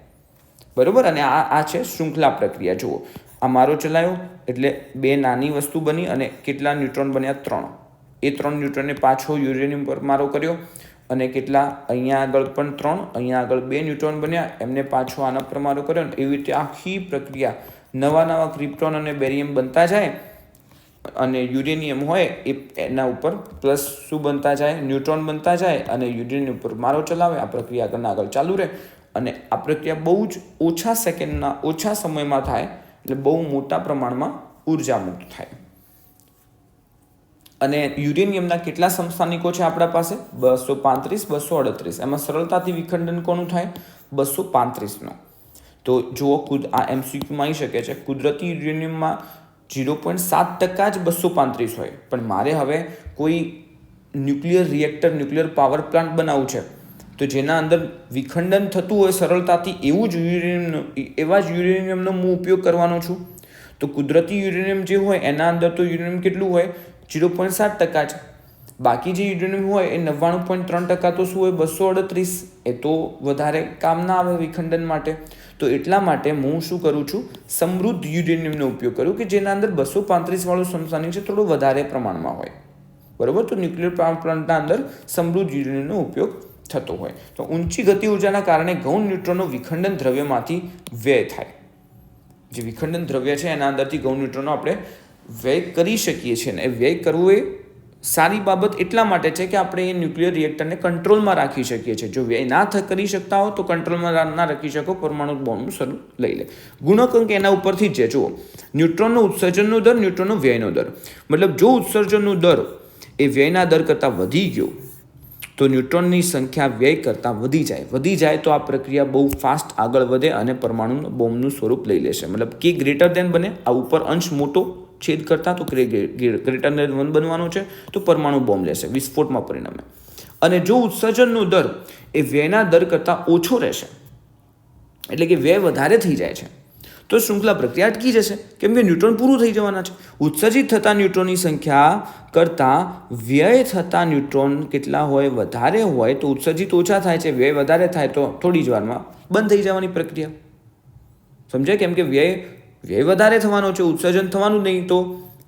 બરોબર. અને આ છે શૃંખલા પ્રક્રિયા. જુઓ, આ મારો ચલાવ્યો એટલે 2 નાની વસ્તુ બની અને કેટલા ન્યુટ્રોન બન્યા? 3. એ 3 ન્યુટ્રોનને પાછો યુરેનિયમ પર મારો કર્યો અને કેટલા અહીંયા આગળ પણ 3, અહીંયા આગળ 2 ન્યુટ્રોન બન્યા, એમને પાછો આના પર મારો કર્યો. ને એવી રીતે આખી પ્રક્રિયા નવા ક્રિપ્ટોન અને બેરિયમ બનતા જાય અને યુરેનિયમ હોય એના ઉપર પ્લસ શું બનતા જાય? ન્યુટ્રોન બનતા જાય અને યુરેનિયમ ઉપર મારો ચલાવે. આ પ્રક્રિયા આગળ ચાલુ રહે અને આ પ્રક્રિયા બહુ જ ઓછા સેકન્ડના ઓછા સમયમાં થાય એટલે બહુ મોટા પ્રમાણમાં ઉર્જા મુક્ત થાય. અને યુરેનિયમના કેટલા સમસ્થાનિકો છે આપણા પાસે? 235 238. એમાં સરળતાથી વિખંડન કોનું થાય? 235નો. તો જુઓ, આ MCQમાં આવી શકે છે. કુદરતી યુરેનિયમમાં 0.7% જ 235 હોય, પણ મારે હવે કોઈ nuclear reactor, nuclear power plant બનાવવું છે તો જેના અંદર વિખંડન થતું હોય સરળતાથી એવા જ યુરેનિયમનો હું ઉપયોગ કરવાનો છું. તો કુદરતી યુરેનિયમ જે હોય એના અંદર તો યુરેનિયમ કેટલું હોય? 0.7% જ. બાકી જે યુરેનિયમ હોય એ 99.3% તો શું હોય, 238. એ તો વધારે કામ ના આવે વિખંડન માટે. તો એટલા માટે હું શું કરું છું, સમૃદ્ધ યુરેનિયમનો ઉપયોગ કરું કે જેના અંદર 235 વાળું સમસ્થાનિક છે થોડું વધારે પ્રમાણમાં હોય, બરોબર. તો ન્યુક્લિયર પાવર પ્લાન્ટના અંદર સમૃદ્ધ યુરેનિયમનો ઉપયોગ થતો હોય. તો ઊંચી ગતિ ઉર્જાના કારણે ગૌણ ન્યુટ્રોનનો વિખંડન દ્રવ્યમાંથી વ્યય થાય. જે વિખંડન દ્રવ્ય છે એના અંદરથી ગૌણ ન્યુટ્રોનનો આપણે વ્યય કરી શકીએ છીએ. ને એ વ્યય કરવું એ સારી બાબત એટલા માટે છે કે આપણે એ ન્યુક્લિયર રિએક્ટરને કંટ્રોલમાં રાખી શકીએ છીએ. જો વ્યય ના કરી શકતા હો તો કંટ્રોલમાં ના રાખી શકો, પરમાણુ બોમ્બનું શરૂ લઈ લે. ગુણક એના ઉપરથી જ છે. જુઓ, ન્યુટ્રોનનો ઉત્સર્જનનો દર, ન્યુટ્રોનનો વ્યયનો દર. મતલબ જો ઉત્સર્જનનો દર એ વ્યયના દર કરતાં વધી ગયો તો ન્યુટ્રોનની સંખ્યા વ્યય કરતાં વધી જાય તો આ પ્રક્રિયા બહુ ફાસ્ટ આગળ વધે અને પરમાણુ બોમ્બનું સ્વરૂપ લઈ લેશે. મતલબ કે ગ્રેટર દેન બને, આ ઉપર અંશ મોટો છેદ કરતા તો ગ્રેટર દેન 1 બનવાનો છે તો પરમાણુ બોમ્બ લેશે, વિસ્ફોટમાં પરિણમે. અને જો ઉત્સર્જનનો દર એ વ્યયના દર કરતાં ઓછો રહેશે, એટલે કે વ્યય વધારે થઈ જાય છે, તો શૃંખલા પ્રક્રિયા અટકી જશે, કેમ કે ન્યુટ્રોન પૂરું થઈ જવાના છે. ઉત્સર્જિત થતા ન્યુટ્રોનની સંખ્યા કરતાં વ્યય થતા ન્યુટ્રોન કેટલા હોય, વધારે હોય તો ઉત્સર્જિત ઓછા થાય છે, વ્યય વધારે થાય તો થોડી જ વારમાં બંધ થઈ જવાની પ્રક્રિયા. સમજાય? કેમ કે વ્યય વધારે થવાનો છે, ઉત્સર્જન થવાનું નહીં, તો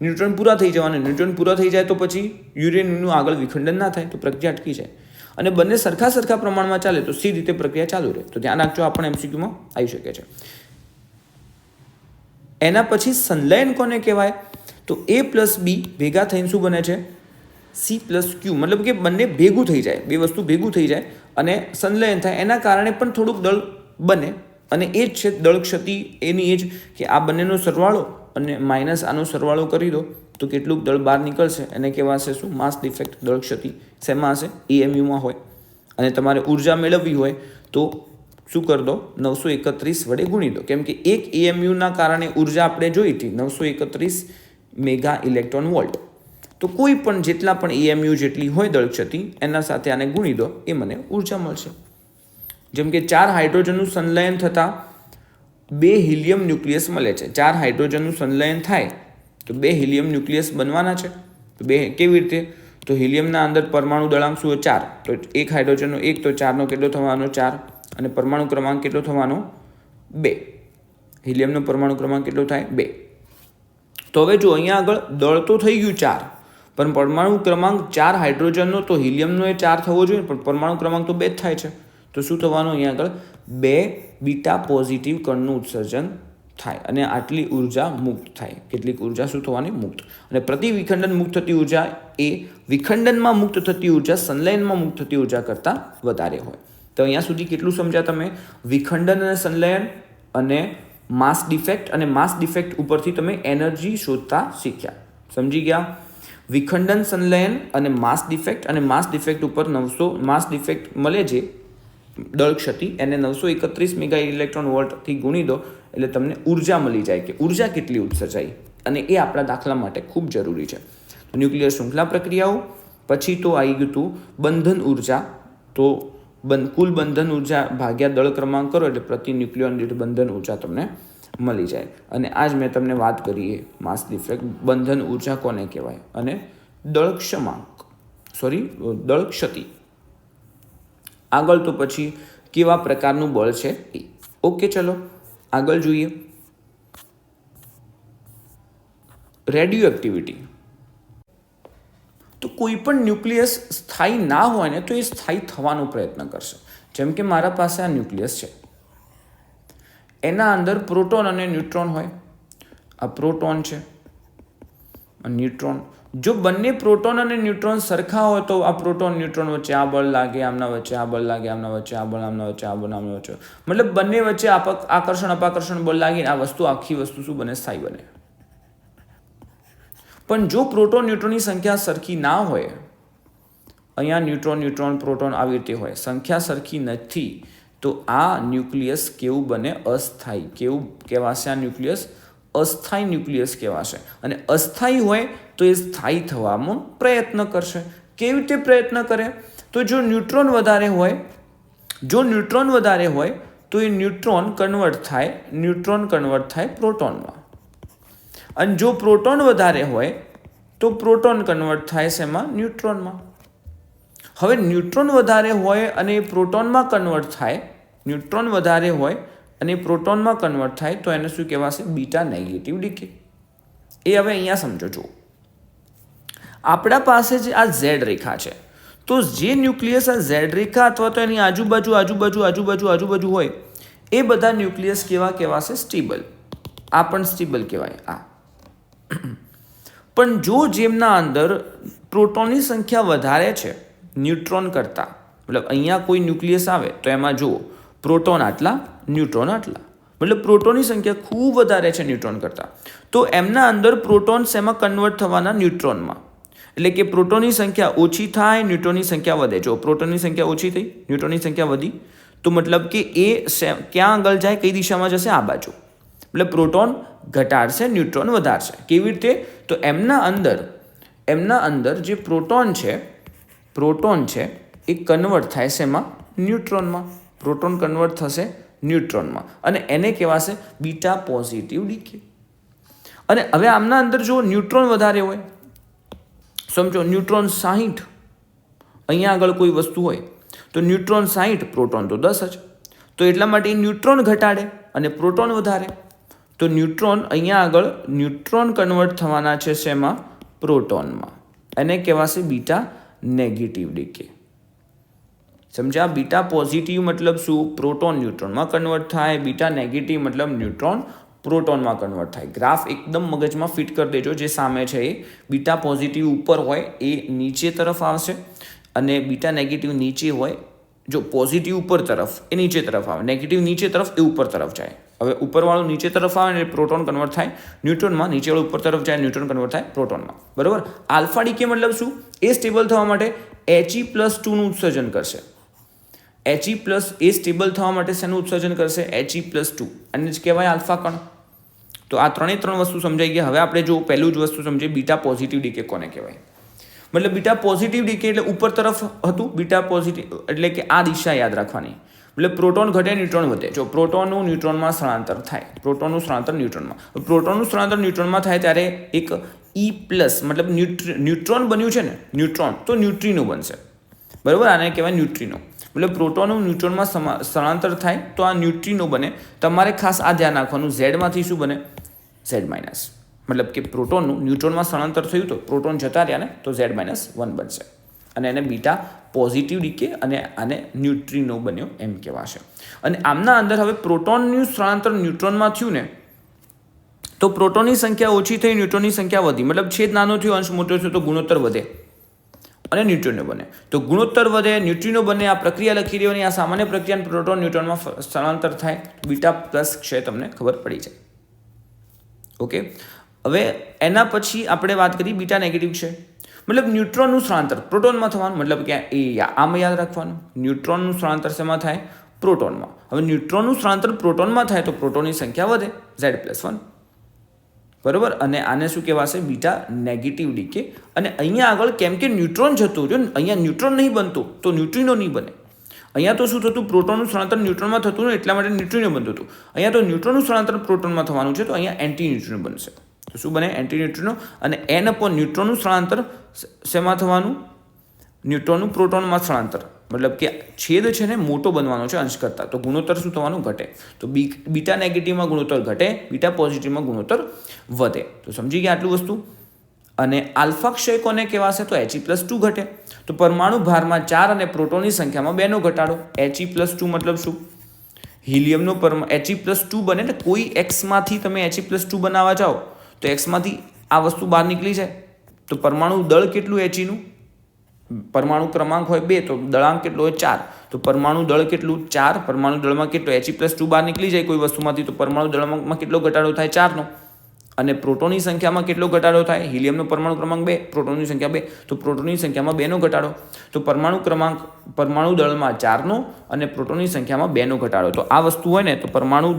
ન્યુટ્રોન પૂરા થઈ જવાના. ન્યુટ્રોન પૂરા થઈ જાય તો પછી યુરેનિયમનું આગળ વિખંડન ના થાય, તો પ્રક્રિયા અટકી જાય. અને બંને સરખા પ્રમાણમાં ચાલે તો સી રીતે પ્રક્રિયા ચાલુ રહે. તો ધ્યાન રાખજો, આપણે એમસીક્યુમાં આવી શકે છે. એના પછી સંલયન કોને કહેવાય? તો A+B ભેગા થઈને શું બને છે? C+Q. મતલબ કે બંને ભેગું થઈ જાય, બે વસ્તુ ભેગું થઈ જાય અને સંલયન થાય. એના કારણે પણ થોડુંક દળ બને અને એ જ છે દળ ક્ષતિ. એની એ જ કે આ બંનેનો સરવાળો અને માઇનસ આનો સરવાળો કરી દો તો કેટલુંક દળ બહાર નીકળશે. એને કહેવાશે શું? માસ ડિફેક્ટ, દળ ક્ષતિ. શેમાં હશે? EMUમાં હોય. અને તમારે ઉર્જા મેળવવી હોય તો શું કરી દો? 931 વડે ગુણી દો. કેમ કે એક EMUના કારણે ઉર્જા આપણે જોઈ હતી 931 મેગા ઇલેક્ટ્રોન વોલ્ટ. તો કોઈ પણ જેટલા પણ EMU જેટલી હોય દળ ક્ષતિ એના સાથે આને ગુણી દો, એ મને ઉર્જા મળશે. જેમ કે 4 હાઇડ્રોજનનું સંલયન થતાં 2 હિલિયમ ન્યુક્લિયસ મળે છે. 4 હાઇડ્રોજનનું સંલયન થાય તો 2 હિલિયમ ન્યુક્લિયસ બનવાના છે. તો કેવી રીતે? તો હિલિયમના અંદર પરમાણુ દળાંક શું હોય? 4. તો એક હાઇડ્રોજનનો 1, તો 4નો કેટલો થવાનો? 4. અને પરમાણુ ક્રમાંક કેટલો થવાનો? 2. હિલિયમનો પરમાણુ ક્રમાંક કેટલો થાય? 2. તો હવે જો અહીંયા આગળ દળ તો થઈ ગયું 4, પણ પરમાણુ ક્રમાંક 4 હાઇડ્રોજનનો, તો હિલિયમનો એ 4 થવો જોઈએ, પણ પરમાણુ ક્રમાંક તો 2 જ થાય છે. તો શું થવાનું અહીંયા આગળ? 2 બીટા પોઝિટિવ કણનું ઉત્સર્જન થાય અને આટલી ઉર્જા મુક્ત થાય. કેટલીક ઉર્જા શું થવાની? મુક્ત. અને પ્રતિ વિખંડન મુક્ત થતી ઉર્જા એ વિખંડનમાં મુક્ત થતી ઉર્જા સંલયનમાં મુક્ત થતી ઉર્જા કરતાં વધારે હોય. તો અહીંયા સુધી કેટલું સમજ્યા તમે? વિખંડન અને સંલયન અને માસ ડિફેક્ટ, અને માસ ડિફેક્ટ ઉપરથી તમે એનર્જી શોધતા શીખ્યા. સમજી ગયા? વિખંડન, સંલયન અને માસ ડિફેક્ટ, અને માસ ડિફેક્ટ ઉપર 900 માસ ડિફેક્ટ મળે છે દળ ક્ષતિ, એને 931 મેગા ઇલેક્ટ્રોન વોલ્ટથી ગુણી દો એટલે તમને ઉર્જા મળી જાય કે ઉર્જા કેટલી ઉત્સર્જાઈ, અને એ આપણા દાખલા માટે ખૂબ જરૂરી છે. તો ન્યુક્લિયર શૃંખલા પ્રક્રિયાઓ પછી તો આવી ગયું હતું બંધન ઉર્જા. તો કુલ બંધન ઉર્જા ભાગ્યા દળ ક્રમાંક કરો એટલે પ્રતિ ન્યુક્લિયોન દીઠ બંધન ઉર્જા તમને મળી જાય. અને આજ મેં તમને વાત કરી માસ ડિફેક્ટ, બંધન ઉર્જા કોને કહેવાય, અને દળ ક્ષતિ. આગળ તો પછી કેવા પ્રકારનું બળ છે એ. ઓકે, ચલો આગળ જોઈએ. Radio activity. તો કોઈ પણ ન્યુક્લિયસ સ્થાયી ના હોય ને તો એ સ્થાયી થવાનો પ્રયત્ન કરશે. જેમ કે મારા પાસે આ ન્યુક્લિયસ છે, એના અંદર પ્રોટોન અને ન્યુટ્રોન હોય. આ પ્રોટોન છે, ન્યુટ્રોન. જો બંને પ્રોટોન અને ન્યુટ્રોન સરખા હોય તો આ પ્રોટોન ન્યુટ્રોન વચ્ચે આ બળ લાગે, આમના વચ્ચે આ બળ લાગે, આમના વચ્ચે આ બળ, આમના વચ્ચે આ બળ, આમના વચ્ચે, મતલબ બંને વચ્ચે આકર્ષણ અપાકર્ષણ બળ લાગીને આ વસ્તુ, આખી વસ્તુ શું બને? સ્થાયી બને. પણ જો પ્રોટોન ન્યુટ્રોનની સંખ્યા સરખી ના હોય, અહીંયા ન્યુટ્રોન પ્રોટોન આવી રીતે હોય, સંખ્યા સરખી નથી, તો આ ન્યુક્લિયસ કેવું બને? અસ્થાયી. કેવું કહેવાશે આ ન્યુક્લિયસ? અસ્થાયી ન્યુક્લિયસ કહેવાશે. અને અસ્થાયી હોય તો એ સ્થાયી થવામાં પ્રયત્ન કરશે. કેવી રીતે પ્રયત્ન કરે? તો જો ન્યુટ્રોન વધારે હોય તો એ ન્યુટ્રોન કન્વર્ટ થાય પ્રોટોનમાં. અને જો પ્રોટોન વધારે હોય તો પ્રોટોન કન્વર્ટ થાય છે એમાં ન્યુટ્રોનમાં. હવે ન્યુટ્રોન વધારે હોય અને પ્રોટોનમાં કન્વર્ટ થાય, ન્યુટ્રોન વધારે હોય અને પ્રોટોનમાં કન્વર્ટ થાય તો એને શું કહેવાશે? Beta negative decay. એ હવે અહીંયા સમજો. જુઓ, આપણા પાસે જે આ ઝેડ રેખા છે, તો જે ન્યુક્લિયસ આ ઝેડ રેખા અથવા તો એની આજુબાજુ હોય એ બધા ન્યુક્લિયસ કેવા કહેવાશે? સ્ટેબલ. આ પણ સ્ટેબલ કહેવાય. આ પણ જો જેમના અંદર પ્રોટોનની સંખ્યા વધારે છે ન્યુટ્રોન કરતાં, મતલબ અહીંયા કોઈ ન્યુક્લિયસ આવે તો એમાં જુઓ પ્રોટોન આટલા, ન્યુટ્રોન આટલા, મતલબ પ્રોટોનની સંખ્યા ખૂબ વધારે છે ન્યુટ્રોન કરતાં, તો એમના અંદર પ્રોટોન્સ એમાં કન્વર્ટ થવાના ન્યુટ્રોનમાં. એટલે કે પ્રોટોનની સંખ્યા ઓછી થાય, ન્યુટ્રોનની સંખ્યા વધે. જો પ્રોટોનની સંખ્યા ઓછી થઈ, ન્યુટ્રોનની સંખ્યા વધી, તો મતલબ કે એ ક્યાં આગળ જાય? કઈ દિશામાં જશે? આ બાજુ. એટલે પ્રોટોન ઘટાડશે, ન્યુટ્રોન વધારશે. કેવી રીતે? તો એમના અંદર જે પ્રોટોન છે એ કન્વર્ટ થાય છે એમાં ન્યુટ્રોનમાં. પ્રોટોન કન્વર્ટ થશે ન્યુટ્રોનમાં અને એને કહેવાશે બીટા પોઝિટિવ ડીકે. અને હવે આમના અંદર જો ન્યુટ્રોન વધારે હોય, સમજો ન્યુટ્રોન 60, અહીંયા આગળ કોઈ વસ્તુ હોય તો ન્યુટ્રોન 60, પ્રોટોન તો 10 જ. તો એટલા માટે એ ન્યુટ્રોન ઘટાડે અને પ્રોટોન વધારે. તો ન્યુટ્રોન અહીંયા આગળ ન્યુટ્રોન કન્વર્ટ થવાના છે શેમાં? પ્રોટોનમાં. એને કહેવાશે બીટા નેગેટિવ ડીકે. સમજ્યા? બીટા પોઝિટિવ મતલબ શું? પ્રોટોન ન્યુટ્રોનમાં કન્વર્ટ થાય. બીટા નેગેટિવ મતલબ ન્યુટ્રોન પ્રોટોનમાં કન્વર્ટ થાય. ગ્રાફ એકદમ મગજમાં ફિટ કરી દેજો. જે સામે છે એ બીટા પોઝિટિવ ઉપર હોય એ નીચે તરફ આવશે અને બીટા નેગેટિવ નીચે હોય. જો પોઝિટિવ ઉપર તરફ એ નીચે તરફ આવે, નેગેટિવ નીચે તરફ એ ઉપર તરફ જાય. હવે ઉપરવાળું નીચે તરફ આવે ને પ્રોટોન કન્વર્ટ થાય ન્યુટ્રોનમાં, નીચેવાળું ઉપર તરફ જાય ન્યુટ્રોન કન્વર્ટ થાય પ્રોટોનમાં. બરાબર? આલ્ફા ડીકે મતલબ શું? એ સ્ટેબલ થવા માટે He+2નું ઉત્સર્જન કરશે. એ સ્ટેબલ થવા માટે શેનું ઉત્સર્જન કરશે? He+2. અને જ કહેવાય આલ્ફા કણ. તો આ ત્રણે વસ્તુ સમજાઈ ગયા. હવે આપણે જો પહેલું જ વસ્તુ સમજીએ, બીટા પોઝિટિવ ડીકે કોને કહેવાય? મતલબ બીટા પોઝિટિવ ડીકે એટલે ઉપર તરફ હતું. બીટા પોઝિટિવ એટલે કે આ દિશા યાદ રાખવાની. એટલે પ્રોટોન ઘટે, ન્યુટ્રોન વધે. જો પ્રોટોનનું ન્યુટ્રોનમાં સ્થળાંતર થાય, પ્રોટોનનું સ્થળાંતર ન્યુટ્રોનમાં. પ્રોટોનનું સ્થળાંતર ન્યુટ્રોનમાં થાય ત્યારે એક E+, મતલબ ન્યુટ્રોન બન્યું છે ને, ન્યુટ્રોન, તો ન્યુટ્રીનો બનશે. બરાબર? આને કહેવાય ન્યુટ્રીનો. મતલબ પ્રોટોનનું ન્યુટ્રોનમાં સ્થળાંતર થાય તો આ ન્યુટ્રીનો બને. તમારે ખાસ આ ધ્યાન રાખવાનું, ઝેડમાંથી શું બને? Z-. મતલબ કે પ્રોટોનનું ન્યુટ્રોનમાં સ્થળાંતર થયું તો પ્રોટોન જતા રહ્યા ને તો Z-1 બનશે અને એને બીટા પોઝિટિવ ડીકે અને આને ન્યુટ્રીનો બન્યો એમ કહેવાશે. અને આમના અંદર હવે પ્રોટોનનું સ્થળાંતર ન્યુટ્રોનમાં થયું ને તો પ્રોટોનની સંખ્યા ઓછી થઈ, ન્યુટ્રોનની સંખ્યા વધી. મતલબ છેદ નાનો થયો, અંશ મોટો થયો તો ગુણોત્તર વધે અને ન્યુટ્રીનો બને. તો ગુણોત્તર વધે, ન્યુટ્રીનો બને. આ પ્રક્રિયા લખી રહ્યો. આ સામાન્ય પ્રક્રિયા પ્રોટોન ન્યુટ્રોનમાં સ્થળાંતર થાય. બીટા પ્લસ છે તમને ખબર પડી જાય. ઓકે, હવે એના પછી આપણે વાત કરી બીટા નેગેટિવ છે. મતલબ ન્યુટ્રોનનું સ્થળાંતર પ્રોટોનમાં થવાનું. મતલબ કે આમાં યાદ રાખવાનું, ન્યુટ્રોનનું સ્થળાંતર શેમાં થાય? પ્રોટોનમાં. હવે ન્યુટ્રોનનું સ્થળાંતર પ્રોટોનમાં થાય તો પ્રોટોનની સંખ્યા વધે, Z+1. બરાબર? અને આને શું કહેવાશે? Beta negative decay. અને અહીંયા આગળ કેમ કે ન્યુટ્રોન જતું રહ્યું, અહીંયા ન્યુટ્રોન નહીં બનતું તો ન્યુટ્રીનો નહીં બને. અહીંયા તો શું થતું? પ્રોટોનનું સ્થળાંતર ન્યુટ્રોનમાં થતું ને એટલા માટે ન્યુટ્રીનો બનતું હતું. અહીંયા તો ન્યુટ્રોનનું સ્થળાંતર પ્રોટોનમાં થવાનું છે તો અહીંયા એન્ટી ન્યુટ્રીનો બનશે. તો શું બને? એન્ટી ન્યુટ્રીનો. અને N/ન્યુટ્રોનનું સ્થળાંતર શેમાં થવાનું? ન્યુટ્રોનનું પ્રોટોનમાં સ્થળાંતર. મતલબ કે છેદ છે ને મોટો બનવાનો છે અંશ કરતાં, તો ગુણોત્તર શું થવાનું? ઘટે. તો બીટા નેગેટિવમાં ગુણોત્તર ઘટે, બીટા પોઝિટિવમાં ગુણોત્તર વધે. તો સમજી ગયા આટલું વસ્તુ. અને આલ્ફા ક્ષય કોને કહેવાશે? તો He+2 ઘટે. તો પરમાણુ ભારમાં 4 અને પ્રોટોનની સંખ્યામાં 2નો ઘટાડો. He+2 મતલબ શું? હિલિયમનો He+2 બને ને. કોઈ Xમાંથી તમે He+2 બનાવવા જાઓ તો Xમાંથી આ વસ્તુ બહાર નીકળી જાય. તો પરમાણુ દળ કેટલું Heનું? પરમાણુ ક્રમાંક હોય 2 તો દળાંક કેટલો હોય 4. તો પરમાણુ દળ કેટલું? 4. પરમાણુ દળમાં કેટલો? He+2 બહાર નીકળી જાય કોઈ વસ્તુમાંથી તો પરમાણુ દળમાં કેટલો ઘટાડો થાય? 4નો. અને પ્રોટોનની સંખ્યામાં કેટલો ઘટાડો થાય? હિલિયમનો પરમાણુ ક્રમાંક 2, પ્રોટોનની સંખ્યા 2, તો પ્રોટોનની સંખ્યામાં 2નો ઘટાડો. તો પરમાણુ દળમાં 4નો અને પ્રોટોનની સંખ્યામાં 2નો ઘટાડો. તો આ વસ્તુ હોય ને તો પરમાણુ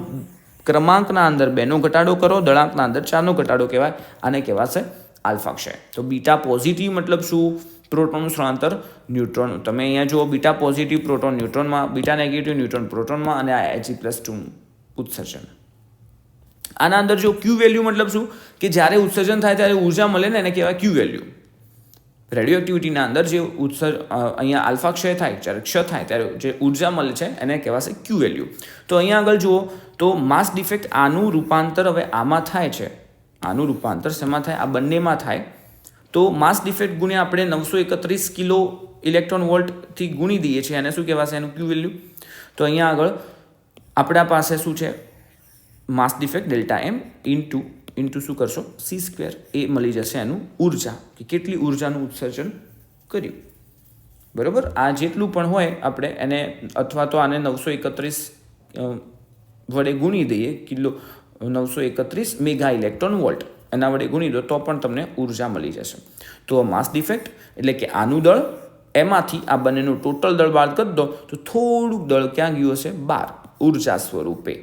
ક્રમાંકના અંદર 2નો ઘટાડો કરો, દળાંકના અંદર 4નો ઘટાડો કહેવાય. આને કહેવાશે આલ્ફા ક્ષય. તો બીટા પોઝિટિવ મતલબ શું? પ્રોટોનનું સ્થળાંતર ન્યુટ્રોન. તમે અહીંયા જુઓ બીટા પોઝિટિવ પ્રોટોન ન્યુટ્રોનમાં, બીટા નેગેટિવ ન્યુટ્રોન પ્રોટોનમાં અને આ He+2 ઉત્સર્જન. આના અંદર જો ક્યુ વેલ્યુ મતલબ શું કે જ્યારે ઉત્સર્જન થાય ત્યારે ઉર્જા મળે ને એને કહેવાય ક્યુ વેલ્યુ. રેડિયો એક્ટિવિટીના અંદર જે અહીંયા આલ્ફા ક્ષય થાય, જ્યારે ક્ષય થાય ત્યારે જે ઉર્જા મળે છે એને કહેવાશે ક્યુ વેલ્યુ. તો અહીંયા આગળ જુઓ તો માસ ડિફેક્ટ આનું રૂપાંતર હવે આમાં થાય છે. આનું રૂપાંતર શેમાં થાય? આ બંનેમાં થાય. તો માસ ડિફેક્ટ ગુણ્યા આપણે 931 કિલો ઇલેક્ટ્રોન વોલ્ટથી ગુણી દઈએ છીએ, એને શું કહેવાશે? એનું ક્યુ વેલ્યુ. તો અહીંયા આગળ આપણા પાસે શું છે? માસ ડિફેક્ટ ડેલ્ટા એમ ઇન્ટુ શું કરશો? c². એ મળી જશે એનું ઉર્જા, કે કેટલી ઉર્જાનું ઉત્સર્જન કર્યું. બરાબર. આ જેટલું પણ હોય આપણે એને, અથવા તો આને 931 વડે ગુણી દઈએ, કિલો 931 મેગા ઇલેક્ટ્રોન વોલ્ટ એના વડે ગુણી દો તો પણ તમને ઉર્જા મળી જશે. તો માસ ડિફેક્ટ એટલે કે આનું દળ, એમાંથી આ બંનેનું ટોટલ દળ બાદ કરી દો તો થોડુંક દળ ક્યાં ગયું હશે? બહાર, ઉર્જા સ્વરૂપે.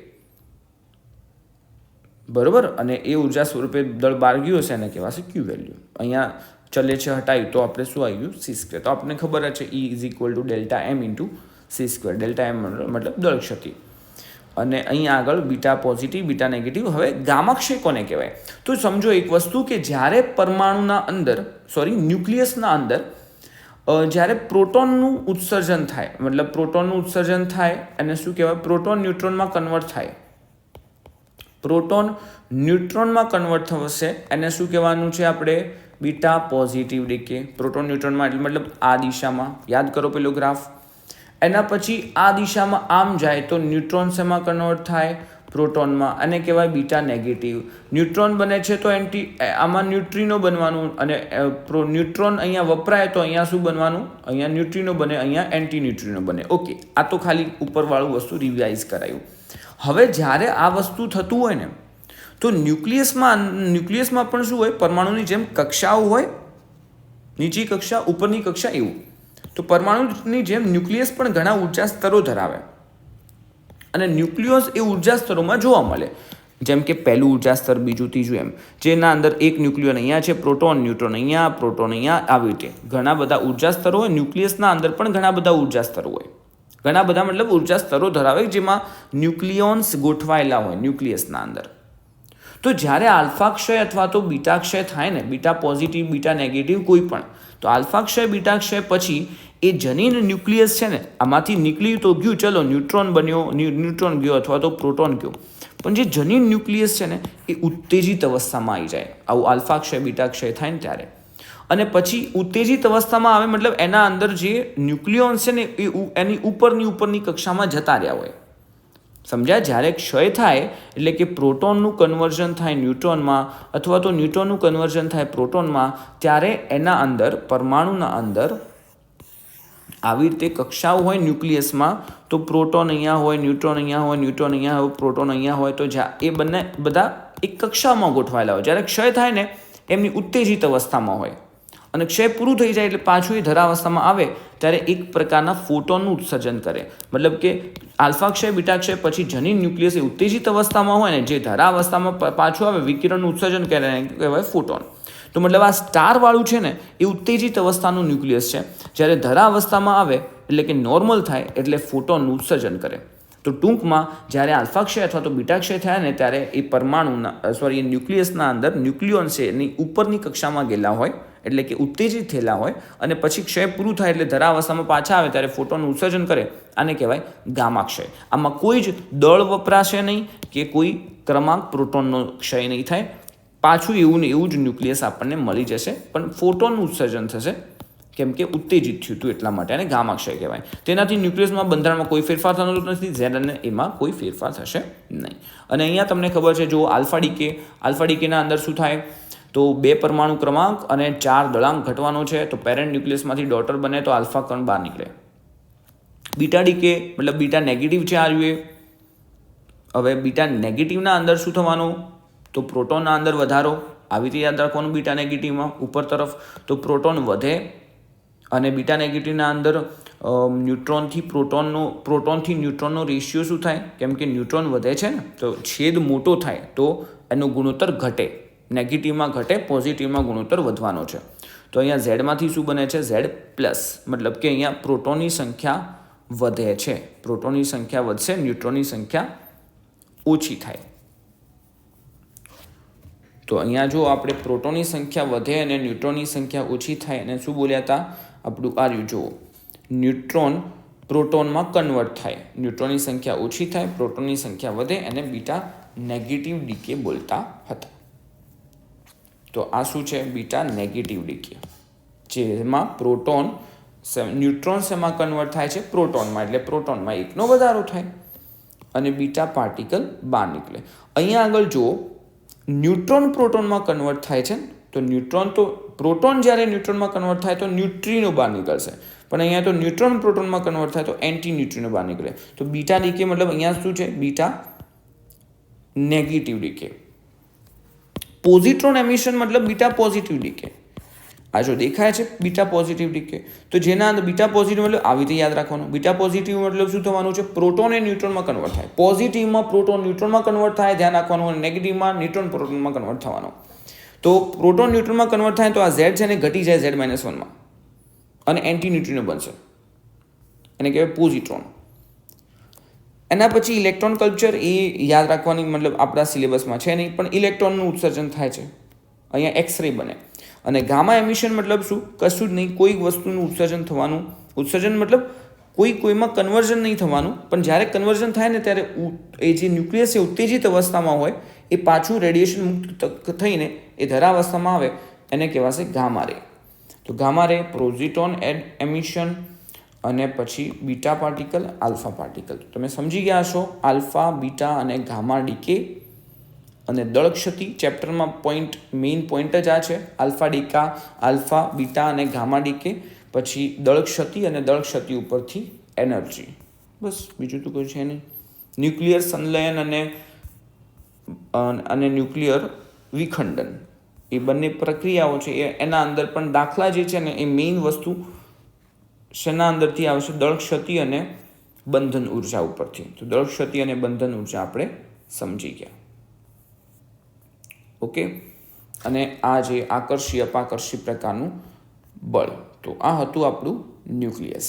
બરાબર. અને એ ઉર્જા સ્વરૂપે દળ બહાર ગયું હશે એને કહેવાશે ક્યુ વેલ્યુ. અહીંયા ચલે છે હટાવ્યું તો આપણે શું આવી ગયું? c². તો આપણને ખબર જ છે E = delta M into c². Delta M મતલબ દળ ક્ષતિ. અને અહીંયા આગળ બીટા પોઝિટિવ, બીટા નેગેટિવ. હવે ગામા ક્ષય કોને કહેવાય? તો સમજો એક વસ્તુ કે જ્યારે પરમાણુના અંદર, ન્યુક્લિયસના અંદર જ્યારે પ્રોટોનનું ઉત્સર્જન થાય, મતલબ પ્રોટોનનું ઉત્સર્જન થાય એને શું કહેવાય? પ્રોટોન ન્યુટ્રોનમાં કન્વર્ટ થાય. પ્રોટોન ન્યુટ્રોનમાં કન્વર્ટ થશે એને શું કહેવાનું છે આપણે? Beta positive decay. પ્રોટોન ન્યુટ્રોનમાં એટલે મતલબ આ દિશામાં, યાદ કરો પેલો ગ્રાફ. એના પછી આ દિશામાં આમ જાય તો ન્યુટ્રોન શેમાં કન્વર્ટ થાય? પ્રોટોનમાં. અને કહેવાય બીટા નેગેટિવ. ન્યુટ્રોન બને છે તો આમાં ન્યુટ્રિનો બનવાનું, અને ન્યુટ્રોન અહીંયા વપરાય તો અહીંયા શું બનવાનું? અહીંયા ન્યુટ્રિનો બને, અહીંયા એન્ટી ન્યુટ્રિનો બને. ઓકે, આ તો ખાલી ઉપરવાળું વસ્તુ રિવાઇઝ કરાયું. હવે જ્યારે આ વસ્તુ થતું હોય ને તો ન્યુક્લિયસમાં પણ શું હોય? પરમાણુની જેમ કક્ષાઓ હોય, નીચી કક્ષા, ઉપરની કક્ષા, એવું. તો પરમાણુની જેમ ન્યુક્લિયસ પણ ઘણા ઉર્જા સ્તરો ધરાવે, અને ન્યુક્લિયસ એ ઉર્જા સ્તરોમાં જોવા મળે. જેમ કે પહેલું ઉર્જા સ્તર, બીજું, ત્રીજું, એમ. જેના અંદર એક ન્યુક્લિયન અહીંયા છે, પ્રોટોન, ન્યુટ્રોન અહીંયા, પ્રોટોન અહીંયા, આવી રીતે ઘણા બધા ઉર્જા સ્તરો હોય. ન્યુક્લિયસના અંદર પણ ઘણા બધા ઉર્જા સ્તરો હોય. ઘણા બધા મતલબ ઉર્જા સ્તરો ધરાવે જેમાં ન્યુક્લિયોન્સ ગોઠવાયેલા હોય ન્યુક્લિયસના અંદર. તો જ્યારે આલ્ફા ક્ષય અથવા તો બીટા ક્ષય થાય ને, બીટા પોઝિટિવ, બીટા નેગેટિવ, કોઈ પણ, તો આલ્ફા ક્ષય, બીટા ક્ષય પછી એ જનીન ન્યુક્લિયસ છે ને, આમાંથી નીકળી તો ગયું, ચલો ન્યુટ્રોન બન્યો, ન્યુટ્રોન ગયો અથવા તો પ્રોટોન ગયો, પણ જે જનીન ન્યુક્લિયસ છે ને એ ઉત્તેજિત અવસ્થામાં આવી જાય. આવું આલ્ફા ક્ષય, બીટા ક્ષય થાય ને ત્યારે. અને પછી ઉત્તેજિત અવસ્થામાં આવે મતલબ એના અંદર જે ન્યુક્લિયોન્સ છે ને એ એની ઉપરની કક્ષામાં જતા રહ્યા હોય. સમજ્યા? જ્યારે ક્ષય થાય એટલે કે પ્રોટોનનું કન્વર્ઝન થાય ન્યુટ્રોનમાં, અથવા તો ન્યુટ્રોનનું કન્વર્ઝન થાય પ્રોટોનમાં, ત્યારે એના અંદર, પરમાણુના અંદર આવી રીતે કક્ષાઓ હોય ન્યુક્લિયસમાં. તો પ્રોટોન અહીંયા હોય, ન્યુટ્રોન અહીંયા હોય, ન્યુટ્રોન અહીંયા હોય, પ્રોટોન અહીંયા હોય. તો એ બંને બધા એક કક્ષામાં ગોઠવાયેલા હોય. જ્યારે ક્ષય થાય ને એમની ઉત્તેજિત અવસ્થામાં હોય, અને ક્ષય પૂરું થઈ જાય એટલે પાછું એ ધરાવસ્થામાં આવે ત્યારે એક પ્રકારના ફોટોનનું ઉત્સર્જન કરે. મતલબ કે આલ્ફા ક્ષય, બીટા ક્ષય પછી જનીન ન્યુક્લિયસ એ ઉત્તેજિત અવસ્થામાં હોય ને, જે ધરાવસ્થામાં પાછું આવે વિકિરણનું ઉત્સર્જન કરે, કહેવાય ફોટોન. તો મતલબ આ સ્ટારવાળું છે ને એ ઉત્તેજિત અવસ્થાનું ન્યુક્લિયસ છે. જ્યારે ધરાવસ્થામાં આવે એટલે કે નોર્મલ થાય એટલે ફોટોનનું ઉત્સર્જન કરે. તો ટૂંકમાં જ્યારે આલ્ફા ક્ષય અથવા તો બીટા ક્ષય થયા ને ત્યારે એ પરમાણુના એ ન્યુક્લિયસના અંદર ન્યુક્લિયોન છે એની ઉપરની કક્ષામાં ગયેલા હોય, એટલે કે ઉત્તેજિત થયેલા હોય, અને પછી ક્ષય પૂરું થાય એટલે ધરાવસ્થામાં પાછા આવે ત્યારે ફોટોનનું ઉત્સર્જન કરે. આને કહેવાય ગામા ક્ષય. આમાં કોઈ જ દળ વપરાશે નહીં કે કોઈ ક્રમાંક પ્રોટોનનો ક્ષય નહીં થાય. પાછું એવું ને એવું જ ન્યુક્લિયસ આપણને મળી જશે, પણ ફોટોનનું ઉત્સર્જન થશે કેમ કે ઉત્તેજિત થયું હતું એટલા માટે, અને ગામા ક્ષય કહેવાય. તેનાથી ન્યુક્લિયસમાં બંધારણમાં કોઈ ફેરફાર થવાનો નથી, ઝેડ અને એમાં કોઈ ફેરફાર થશે નહીં. અને અહીંયા તમને ખબર છે, જો આલ્ફા ડીકેના અંદર શું થાય? તો 2 પરમાણુ ક્રમાંક અને 4 દળાંક ઘટવાનો છે. તો પેરેન્ટ ન્યુક્લિયસમાંથી ડોટર બને તો આલ્ફા કણ બહાર નીકળે. બીટા ડીકે મતલબ બીટા નેગેટિવ છે આર્યુ. હવે બીટા નેગેટિવના અંદર શું થવાનું? તો પ્રોટોનના અંદર વધારો. આવી રીતે યાદ રાખવાનું બીટા નેગેટિવમાં ઉપર તરફ. તો પ્રોટોન વધે, અને બીટા નેગેટિવના અંદર પ્રોટોનથી ન્યુટ્રોનનો રેશિયો શું થાય? કેમ કે ન્યુટ્રોન વધે છે ને તો છેદ મોટો થાય તો એનો ગુણોત્તર ઘટે. નેગેટિવમાં ઘટે, પોઝિટિવમાં ગુણોત્તર વધવાનો છે. તો અહીંયા ઝેડમાંથી શું બને છે? Z plus. મતલબ કે અહીંયા પ્રોટોનની સંખ્યા વધે છે. પ્રોટોનની સંખ્યા વધશે, ન્યુટ્રોનની સંખ્યા ઓછી થાય. તો અહીંયા જો આપણે પ્રોટોનની સંખ્યા વધે અને ન્યુટ્રોનની સંખ્યા ઓછી થાય અને શું બોલ્યા હતા આપણું આર્યું જુઓ ન્યુટ્રોન પ્રોટોનમાં કન્વર્ટ થાય, ન્યુટ્રોનની સંખ્યા ઓછી થાય, પ્રોટોનની સંખ્યા વધે અને બીટા નેગેટિવ ડીકે બોલતા હતા. તો આ શું છે બીટા નેગેટિવ ડીકે, જેમાં પ્રોટોન ન્યુટ્રોન શેમાં કન્વર્ટ થાય છે પ્રોટોનમાં, એટલે પ્રોટોનમાં એકનો વધારો થાય અને બીટા પાર્ટિકલ બહાર નીકળે. અહીંયા આગળ જો ન્યુટ્રોન પ્રોટોનમાં કન્વર્ટ થાય છે તો પ્રોટોન જ્યારે ન્યુટ્રોનમાં કન્વર્ટ થાય તો ન્યુટ્રીનો બહાર નીકળશે, પણ અહીંયા તો ન્યુટ્રોન પ્રોટોનમાં કન્વર્ટ થાય તો એન્ટી ન્યુટ્રીનો બહાર નીકળે. તો બીટા ડીકે મતલબ અહીંયા શું છે બીટા નેગેટિવ ડીકે. પોઝિટ્રોન એમિશન મતલબ બીટા પોઝિટિવ ડીકે. આ જો દેખાય છે બીટા પોઝિટિવ ડીકે, તો જેના અંદર બીટા પોઝિટિવ મતલબ આવી રીતે યાદ રાખવાનું. બીટા પોઝિટિવ મતલબ શું થવાનું છે પ્રોટોન એ ન્યુટ્રોનમાં કન્વર્ટ થાય, પોઝિટિવમાં પ્રોટોન ન્યુટ્રોનમાં કન્વર્ટ થાય ધ્યાન રાખવાનું, અને નેગેટિવમાં ન્યુટ્રોન પ્રોટોનમાં કન્વર્ટ થવાનું. તો પ્રોટોન ન્યુટ્રોનમાં કન્વર્ટ થાય તો આ ઝેડ છે ને ઘટી જાય Z-1 અને એન્ટી ન્યુટ્રીનો બનશે, એને કહેવાય પોઝિટ્રોન. એના પછી ઇલેક્ટ્રોન કલ્ચર એ યાદ રાખવાની મતલબ આપણા સિલેબસમાં છે નહીં, પણ ઇલેક્ટ્રોનનું ઉત્સર્જન થાય છે, અહીંયા એક્સરે બને. અને ગામા એમિશન મતલબ શું કશું જ નહીં, કોઈ વસ્તુનું ઉત્સર્જન થવાનું, ઉત્સર્જન મતલબ કોઈમાં કન્વર્ઝન નહીં થવાનું, પણ જ્યારે કન્વર્ઝન થાય ને ત્યારે એ જે ન્યુક્લિયસ છે ઉત્તેજિત અવસ્થામાં હોય એ પાછું રેડિયેશન મુક્ત થઈને એ ધરાવસ્થામાં આવે, એને કહેવાશે ગામા રે. તો ગામા રે પોઝિટ્રોન એમિશન અને પછી બીટા પાર્ટિકલ આલ્ફા પાર્ટિકલ. તમે સમજી ગયા હશો આલ્ફા બીટા અને ગામા ડીકે અને દળ ક્ષતિ ચેપ્ટરમાં મેઇન પોઈન્ટ જ આ છે. આલ્ફા બીટા અને ગામા ડીકે, પછી દળ ક્ષતિ અને દળ ક્ષતિ ઉપરથી એનર્જી, બસ બીજું તો કોઈ છે નહીં. ન્યુક્લિયર સંલયન અને ન્યુક્લિયર વિખંડન એ બંને પ્રક્રિયાઓ છે, એના અંદર પણ દાખલા જે છે ને એ મેઇન વસ્તુ શેના અંદરથી આવે છે દળ ક્ષતિ અને બંધન ઉર્જા ઉપરથી. તો દળ ક્ષતિ અને બંધન ઉર્જા આપણે સમજી ગયા. ઓકે, અને આ જે આકર્ષી અપાકર્ષી પ્રકારનું બળ, તો આ હતું આપણું ન્યુક્લિયસ.